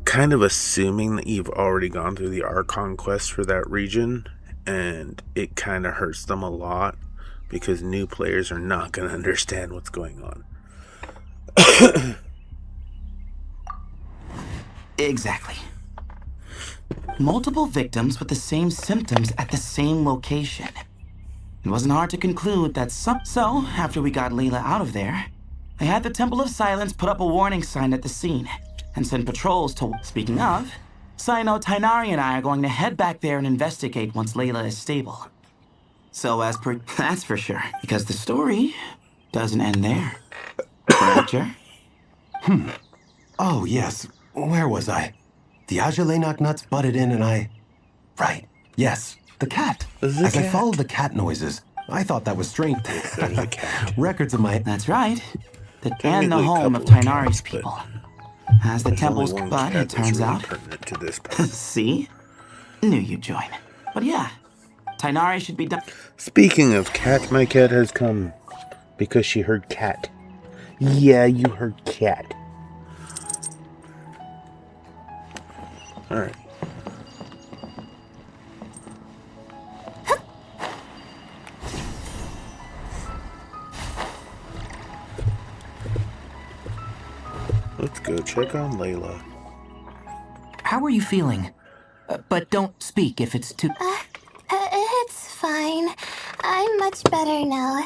kind of assuming that you've already gone through the Archon quest for that region, and it kind of hurts them a lot because new players are not going to understand what's going on. Exactly. Multiple victims with the same symptoms at the same location. It wasn't hard to conclude that So, after we got Layla out of there, I had the Temple of Silence put up a warning sign at the scene and send patrols to... Speaking of, Sino, Tainari, and I are going to head back there and investigate once Layla is stable. So as per... That's for sure, because the story doesn't end there. Right, Jer? Oh, yes. Where was I? The Ajalenok nuts butted in and I... Right. Yes. The cat. As I followed the cat noises, I thought that was strange. There's a cat. Records of my... That's right. And the home of Tainari's people. As the temple's but it turns out. To this See? Knew you'd join. But yeah, Tainari should be done. Speaking of cat, my cat has come because she heard cat. Yeah, you heard cat. Alright. let's go check on Layla. How are you feeling? But don't speak if it's too... It's fine. I'm much better now.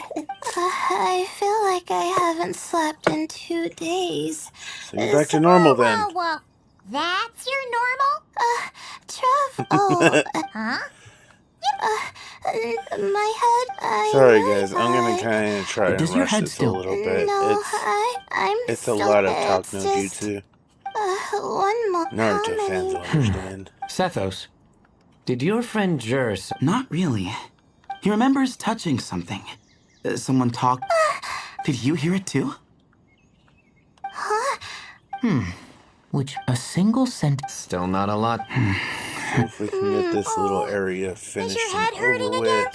I feel like I haven't slept in 2 days. So you're back to normal then. Whoa. That's your normal? Trev, oh, huh? My head, Sorry guys, I'm gonna kind of try and Does your rush head this still... a little bit. No, I'm It's a still, lot of talk it's no just, jutsu. one more. Naruto fans will understand. Sethos, did your friend Jers... Not really. He remembers touching something. Someone talked... Did you hear it too? Huh? Which a single sentence... Still not a lot. See if we can get this little area finished and over with.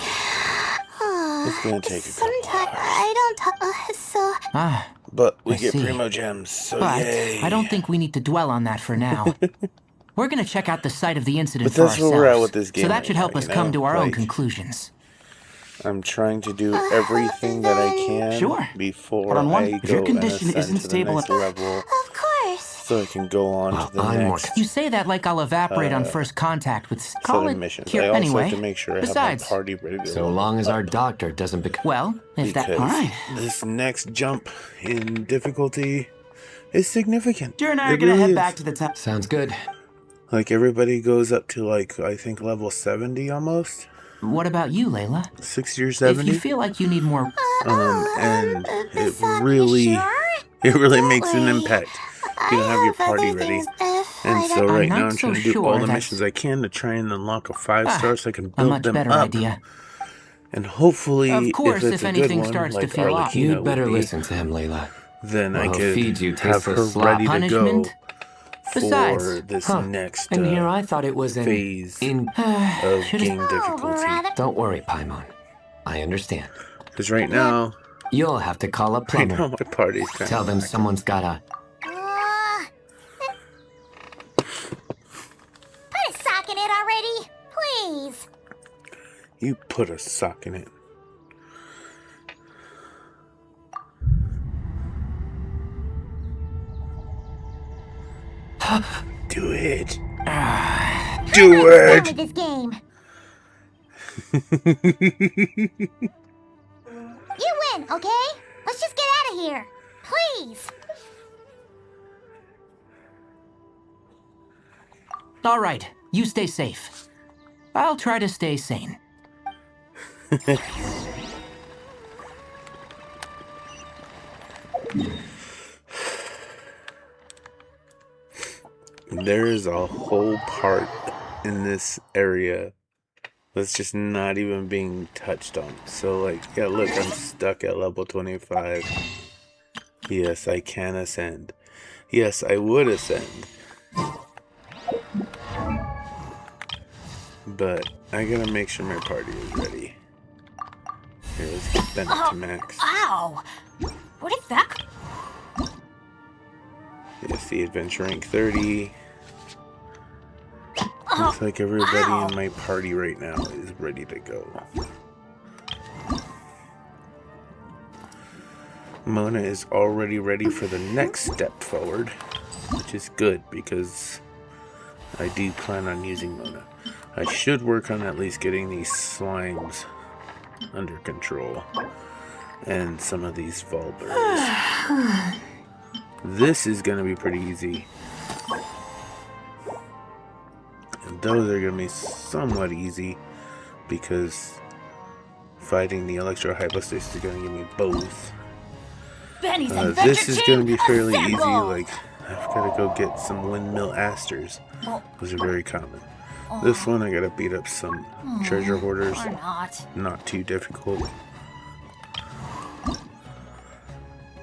It's gonna take a couple Sometimes I don't so... But we I get see. Primo Gems, so But yay. I don't think we need to dwell on that for now. We're gonna check out the site of the incident But for that's ourselves. where we're at with this game so that right should help now, us you come know? to our own Like, conclusions. I'm trying to do everything that I can Sure. before But on one, I if your go condition and ascend isn't to the stable next level, Of course. so I can go on to the next You say that like I'll evaporate on first contact with... Call set it of missions. cure I also anyway. have to make sure I Besides, have my party ready to So level long as our up. doctor doesn't become... Well, if that... Because All right. this next jump in difficulty is significant. Jer and I are It gonna really head is. back to the temple. Sounds good. Like everybody goes up to like, I think level 70 almost. What about you, Layla? 60 or If 70. you feel like you need more... And it really makes an impact. You don't have your party ready. And so right now I'm trying to do all the missions I can to try and unlock a 5-star so I can a build much them better up. idea. And hopefully, Of course, if it's if a good anything one, starts to like feel off. Arlecchino You'd better would be, listen to him, Layla. then I Or he'll could feed you have her tasteless slop. ready to go Punishment? for Besides- this next And here I thought it was an... phase of game difficulty. Don't worry, Paimon. I understand. Because right now, You'll have to call a right now plumber. my party's kind Tell them someone's gotta... Put a sock in it already, please. You put a sock in it. Do it. Do What's it. with this game? You win, okay? Let's just get out of here, please. All right, you stay safe. I'll try to stay sane. There is a whole part in this area that's just not even being touched on. So like, yeah, look, I'm stuck at level 25. Yes, I can ascend. Yes, I would ascend. But I gotta make sure my party is ready. Here, let's get Bennett to max. Ow! Where did that come? Yes, the adventure rank 30. Looks like everybody in my party right now is ready to go. Mona is already ready for the next step forward, which is good because I do plan on using Mona. I should work on at least getting these slimes under control and some of these Volbergs. This is going to be pretty easy. And those are going to be somewhat easy because fighting the Electro Hypostasis is going to give me both. Benny's This is going to be fairly easy. assemble! Like, I've got to go get some windmill asters. Oh. Those are very common. This one, I got to beat up some treasure hoarders. Or not. Not too difficult.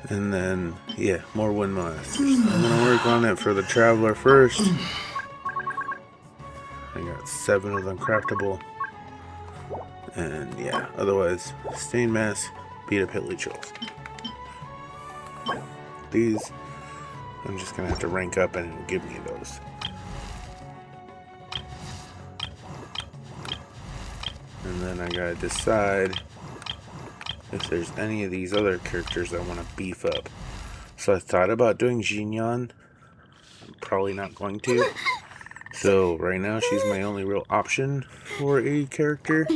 And then, yeah, more windmill asters. I'm going to work on it for the Traveler first. I got 7 of them craftable. And yeah, otherwise, Stained Mass, beat up Hitly Trolls. These, I'm just going to have to rank up and it'll give me those. And then I gotta decide if there's any of these other characters I want to beef up. So I thought about doing Xinyan. I'm probably not going to. So right now she's my only real option for a character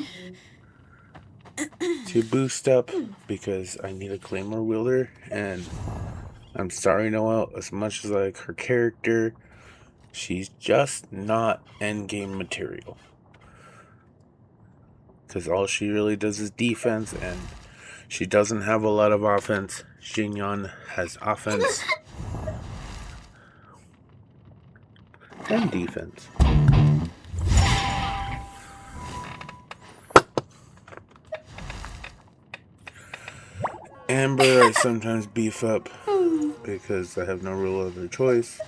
to boost up because I need a Claymore wielder. And I'm sorry, Noelle, as much as I like her character, she's just not endgame material. Because all she really does is defense, and she doesn't have a lot of offense. Xinyan has offense and defense. Amber I sometimes beef up because I have no real other choice.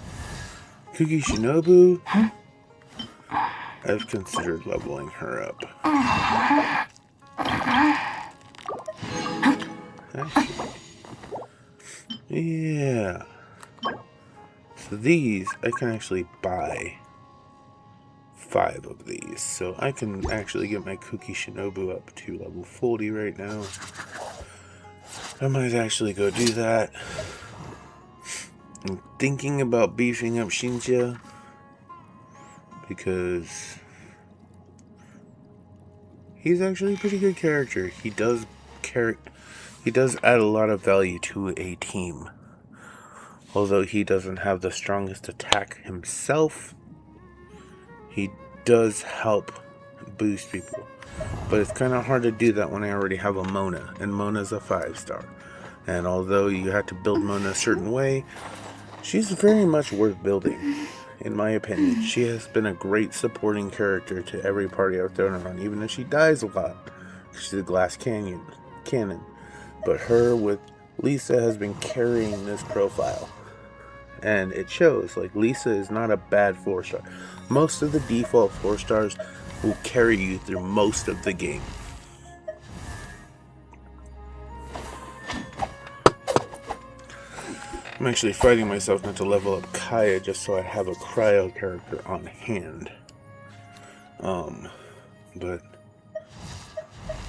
Kuki Shinobu, I've considered leveling her up. Actually, yeah. So these, I can actually buy 5 of these. So I can actually get my Kuki Shinobu up to level 40 right now. I might actually go do that. I'm thinking about beefing up Shinja because he's actually a pretty good character. He does add a lot of value to a team. Although he doesn't have the strongest attack himself, he does help boost people. But it's kind of hard to do that when I already have a Mona, and Mona's a 5-star. And although you have to build Mona a certain way, she's very much worth building, in my opinion. She has been a great supporting character to every party I've thrown her on, even if she dies a lot. She's a glass cannon. But her with Lisa has been carrying this profile. And it shows. Like, Lisa is not a bad 4-star. Most of the default 4-stars will carry you through most of the game. I'm actually fighting myself not to level up Kaya just so I have a cryo character on hand. But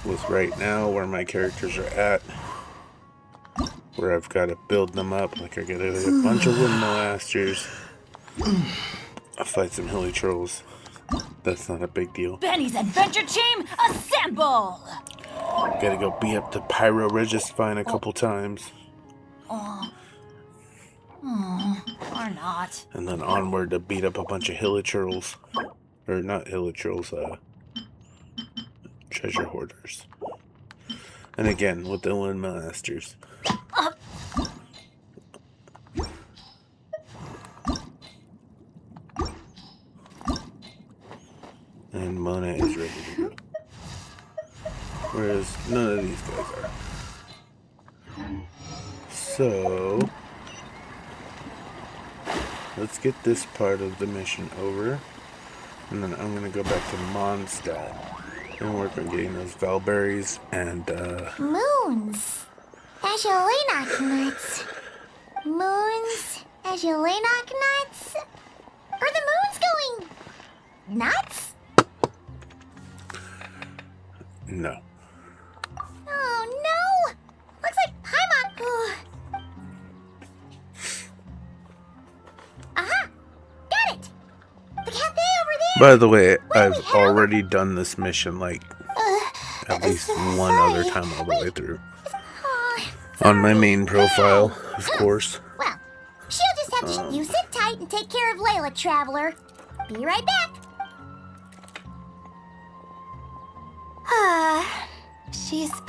with right now where my characters are at, where I've got to build them up, like I gotta get a bunch of windmill asters. I'll fight some hilly trolls. That's not a big deal. Benny's adventure team, assemble! Gotta go beat up the Pyro Regisfine a couple times. Or not. And then onward to beat up a bunch of hilichurls. Or not hilichurls, treasure hoarders. And again, with the windmill asters. And Mona is ready to go. Whereas none of these guys are. So let's get this part of the mission over. And then I'm gonna go back to Mondstadt and work on getting those Valberries and Moons. Azulenak nuts. Moons. Azulenak nuts. Are the moons going nuts? no. Oh no! Looks like Paimon. Aha! Got it! The cafe over there! By the way, I've already done this mission like at least one other time all the way through. On my main profile, of course. Well, she'll just have to. You sit tight and take care of Layla, traveler. Be right back. She's... So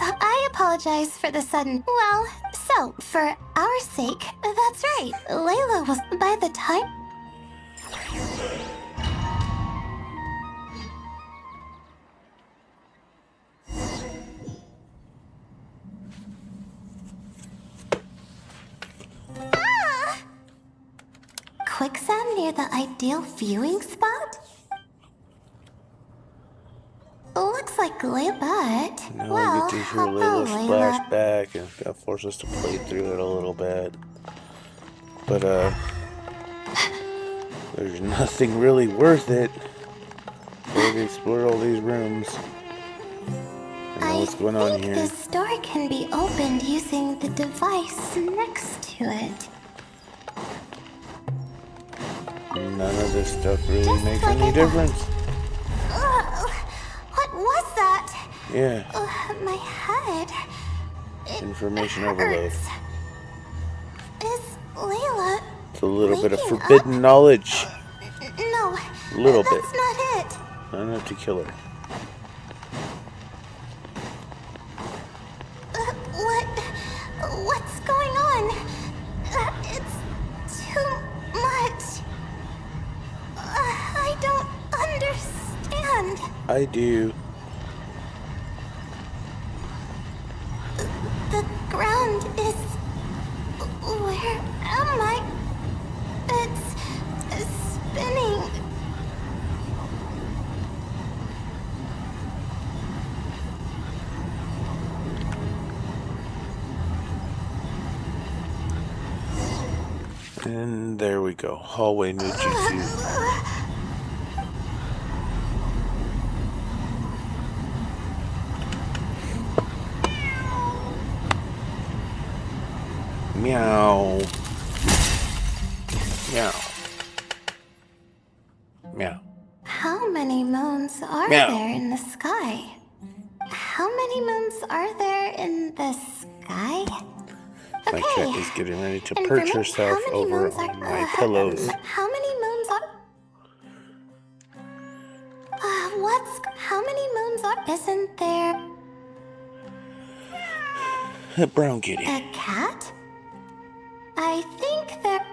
I apologize for the sudden... Well, so, for our sake, that's right. Layla was... By the time... Quicksand near the ideal viewing spot? Looks like Layla, but... Now well, I get to hear Layla flashback and gotta force us to play through it a little bit. But, there's nothing really worth it. We've explored all these rooms. And what's going on here. This door can be opened using the device next to it. None of this stuff really makes any difference. What was that? Yeah. My head. Information overload. Is Layla? It's a little bit of waking forbidden knowledge. No. A little bit. That's not it. Not enough to kill her. What's going on? It's too much. I don't understand. I do. The ground is... Where am I? It's spinning. And there we go. Hallway no jutsu. Meow. Meow. Meow. How many moons are Meow. there in the sky? How many moons are there in the sky? My cat is getting ready to perch Information. herself How many over moons on are- my pillows. How many moons are... How many moons are... Isn't there A brown kitty. a cat? I think there...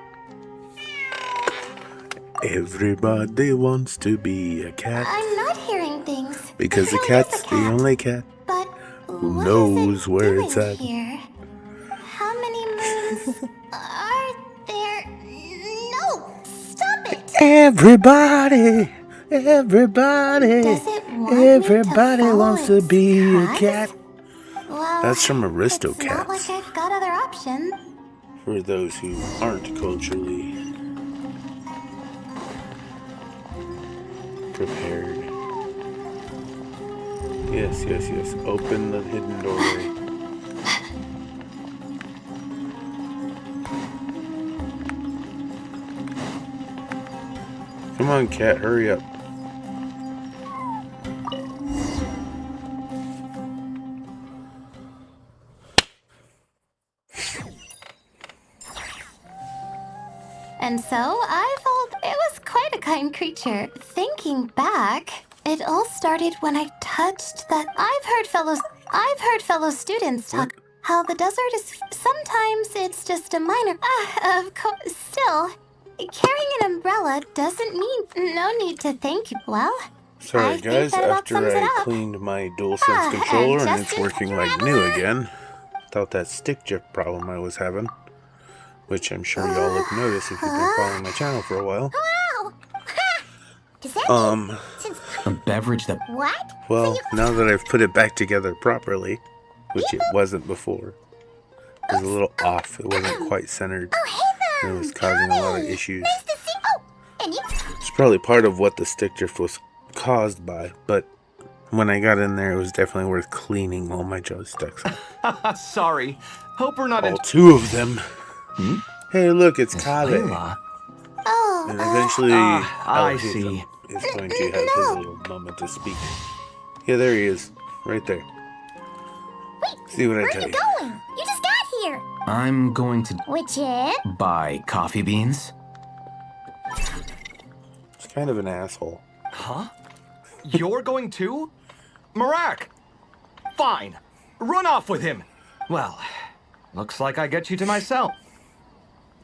Everybody wants to be a cat. I'm not hearing things. Because the There is cat's a the only cat But who knows where it's at. here? How many moons are there? No! Stop it! Everybody! Everybody! Does it want me to Everybody follow wants to its be a tracks? cat. Well, That's from it's not Aristocats. like I've got other options. For those who aren't culturally prepared. Yes, yes, yes. Open the hidden doorway. Come on, cat, hurry up. And so I felt it was quite a kind creature. Thinking back, it all started when I touched that. I've heard fellow students talk how the desert is. Sometimes it's just a minor. Of course. Still, carrying an umbrella doesn't mean no need to thank you. Well, Sorry I think guys, that about after sums it I up. cleaned my DualSense and controller and just it's in working like new again. Without that stick drift problem I was having. Which I'm sure y'all have noticed if you've been following my channel for a while. Wow! Does that mean since... A beverage that... What? Well, now that I've put it back together properly, which it wasn't before, it was a little off. It wasn't quite centered. And it was causing a lot of issues. Nice to see... Oh, and you... It's probably part of what the stick drift was caused by, but when I got in there, it was definitely worth cleaning all my joysticks. Sorry. Hope we're not All two of them. Hey, look, it's Kave. Oh, And eventually, I Alhazen see. is going to have his little moment to speak. Yeah, there he is. Right there. Wait, See what I where tell are you you. going? You just got here. I'm going to Which is... buy coffee beans. It's kind of an asshole. Huh? You're going too? Marak! Fine. Run off with him. Well, looks like I get you to myself.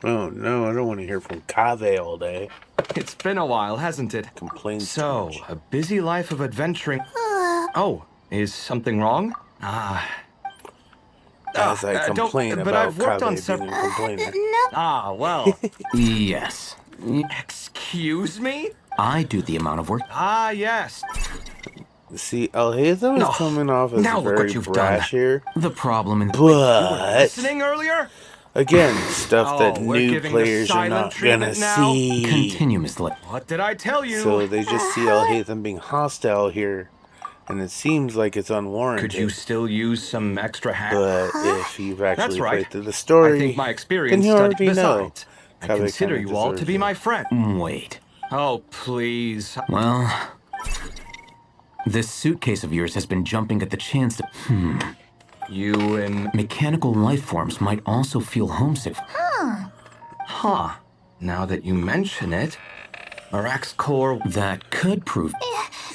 Oh, no, I don't want to hear from Kave all day. It's been a while, hasn't it? Complains So, a busy life of adventuring. Oh, is something wrong? As I complain but about I've worked on Kave being a complainer. Ah, well. Yes. Excuse me? I do the amount of work. Ah, yes. See, Alhazen was No. coming off as Now look very what you've brash done. here. The problem in... But, Listening earlier? again, stuff that Oh, we're new giving the players are silent not gonna treatment now? see. Continue, Miss Lit. What did I tell you? So they just see Alhazen being hostile here. And it seems like it's unwarranted. Could you still use some extra But if you've actually That's right. played through the story, I think my then experience you already know. Besides, I Kaveh consider kinda you all to deserves be it. my friend. Wait. Oh, please. Well, this suitcase of yours has been jumping at the chance to... You and... Mechanical life forms might also feel homesick. Huh. Now that you mention it, Marak's core... That could prove...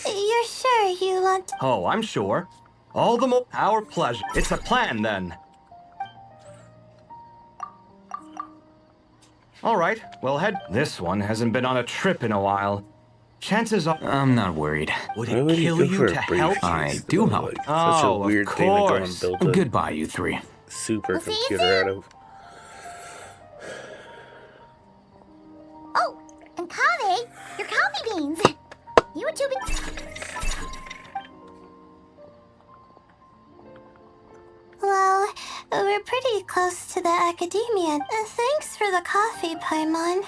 You're sure you want... Oh, I'm sure. All the more our pleasure. It's a plan, then. All right, well, this one hasn't been on a trip in a while. Chances are... I'm not worried. Would Why it would he kill go you for to a help? briefcase, I though? do help. Like, such a Oh, weird of thing to go course. and build a Goodbye, you three. supercomputer out of. Oh, and Kaveh, your coffee beans. You and Well, we're pretty close to the academia. Thanks for the coffee, Paimon.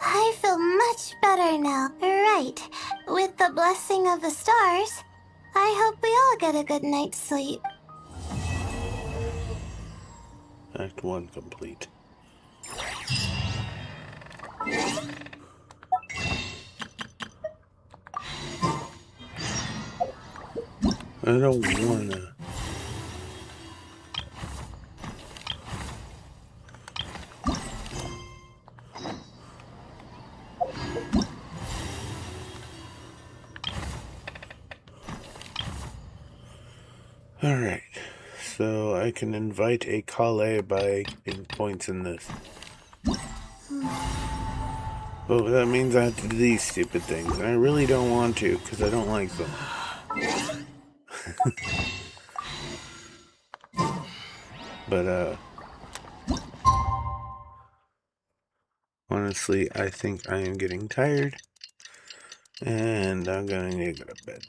I feel much better now. Right. With the blessing of the stars, I hope we all get a good night's sleep. Act 1 complete. I don't wanna. Alright, so I can invite a Kale by getting points in this. But that means I have to do these stupid things, and I really don't want to, because I don't like them. But, honestly, I think I am getting tired, and I'm gonna need to go to bed.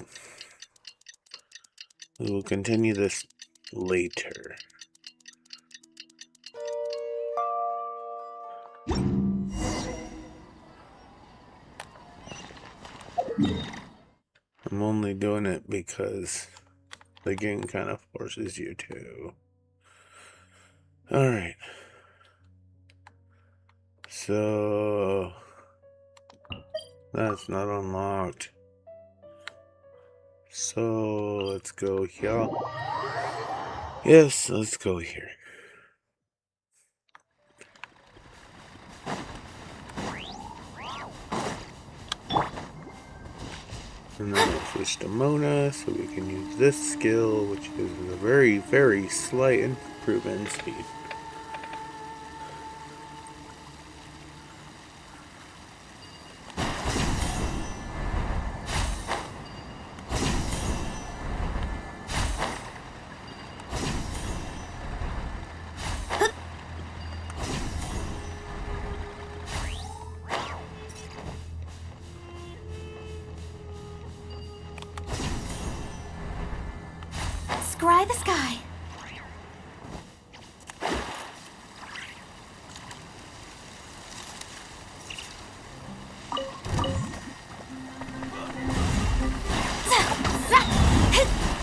We will continue this later. I'm only doing it because the game kind of forces you to. Alright. So that's not unlocked. So let's go here. Yes, let's go here. And then we'll switch to Mona so we can use this skill, which is a very, very slight improvement in speed. Scry the sky.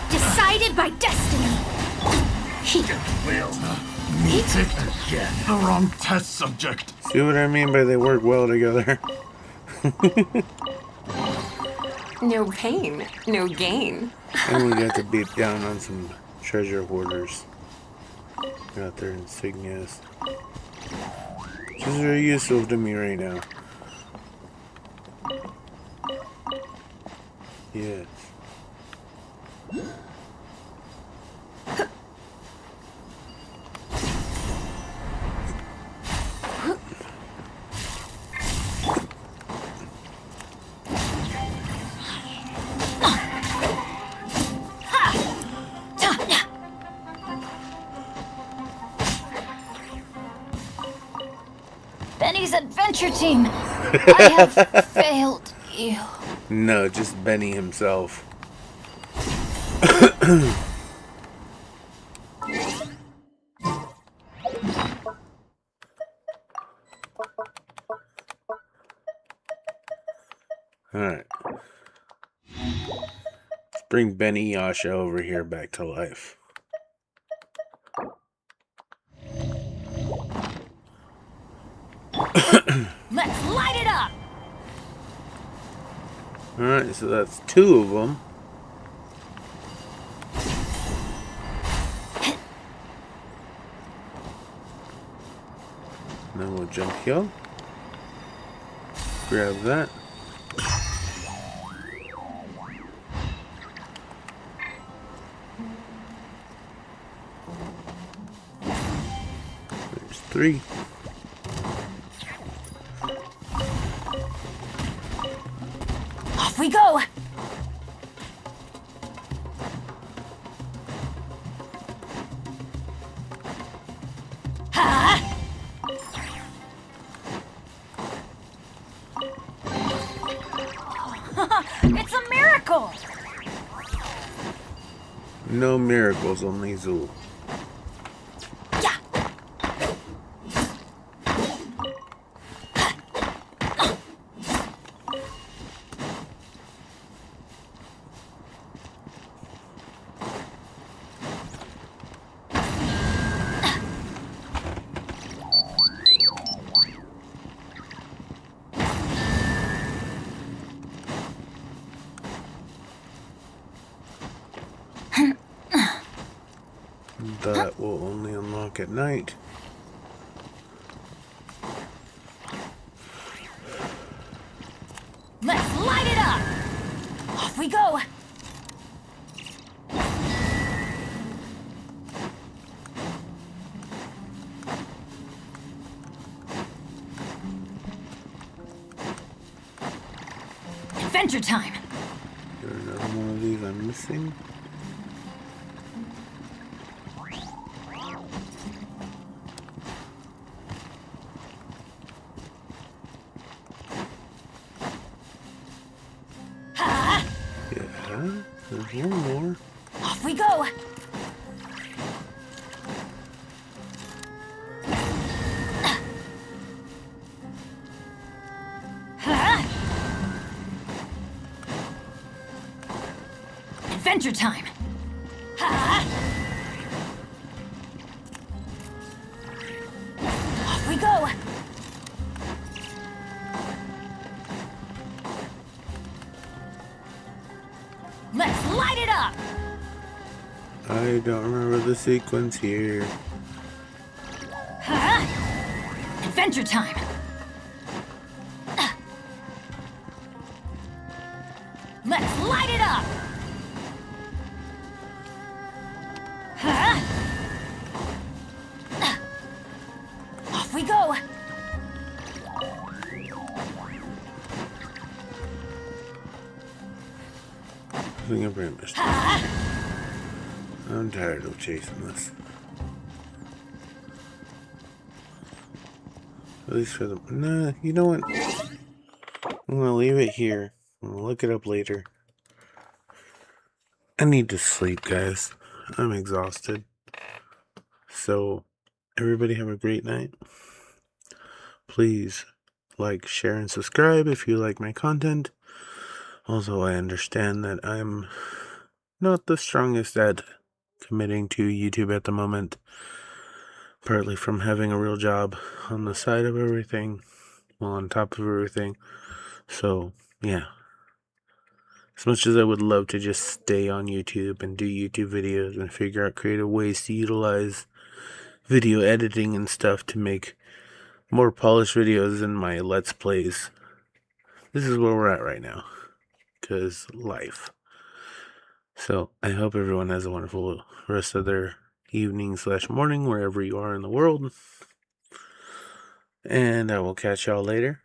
Decided by destiny. Meet it again. The wrong test subject. See what I mean by they work well together? No pain, no gain. And we got to beat down on some treasure hoarders. Got their insignias. Which is very useful to me right now. Yes. Benny's adventure team! I have failed you. No, just Benny himself. Alright. Let's Bring Benny Yasha over here back to life. Let's light it up! Alright, so that's 2 of them. Then we'll jump here. Grab that. There's 3. Off we go! Ha! It's a miracle! No miracles, only Zool. That will only unlock at night. Let's light it up! Off we go! Adventure time! Is there another one of these I'm missing? There's one more. Off we go! Adventure time! Off we go! Let's light it up! I don't remember the sequence here. Adventure time! Let's light it up! Off we go! Fingerprint mystery. I'm tired of chasing this. At least for the... Nah, you know what? I'm gonna leave it here. I'm gonna look it up later. I need to sleep, guys. I'm exhausted. So, everybody have a great night. Please like, share, and subscribe if you like my content. Also, I understand that I'm not the strongest at committing to YouTube at the moment. Partly from having a real job on the side of everything. Well, on top of everything. So, yeah. As much as I would love to just stay on YouTube and do YouTube videos and figure out creative ways to utilize video editing and stuff to make more polished videos than my Let's Plays, this is where we're at right now. Because life. So, I hope everyone has a wonderful rest of their evening/morning, wherever you are in the world. And I will catch y'all later.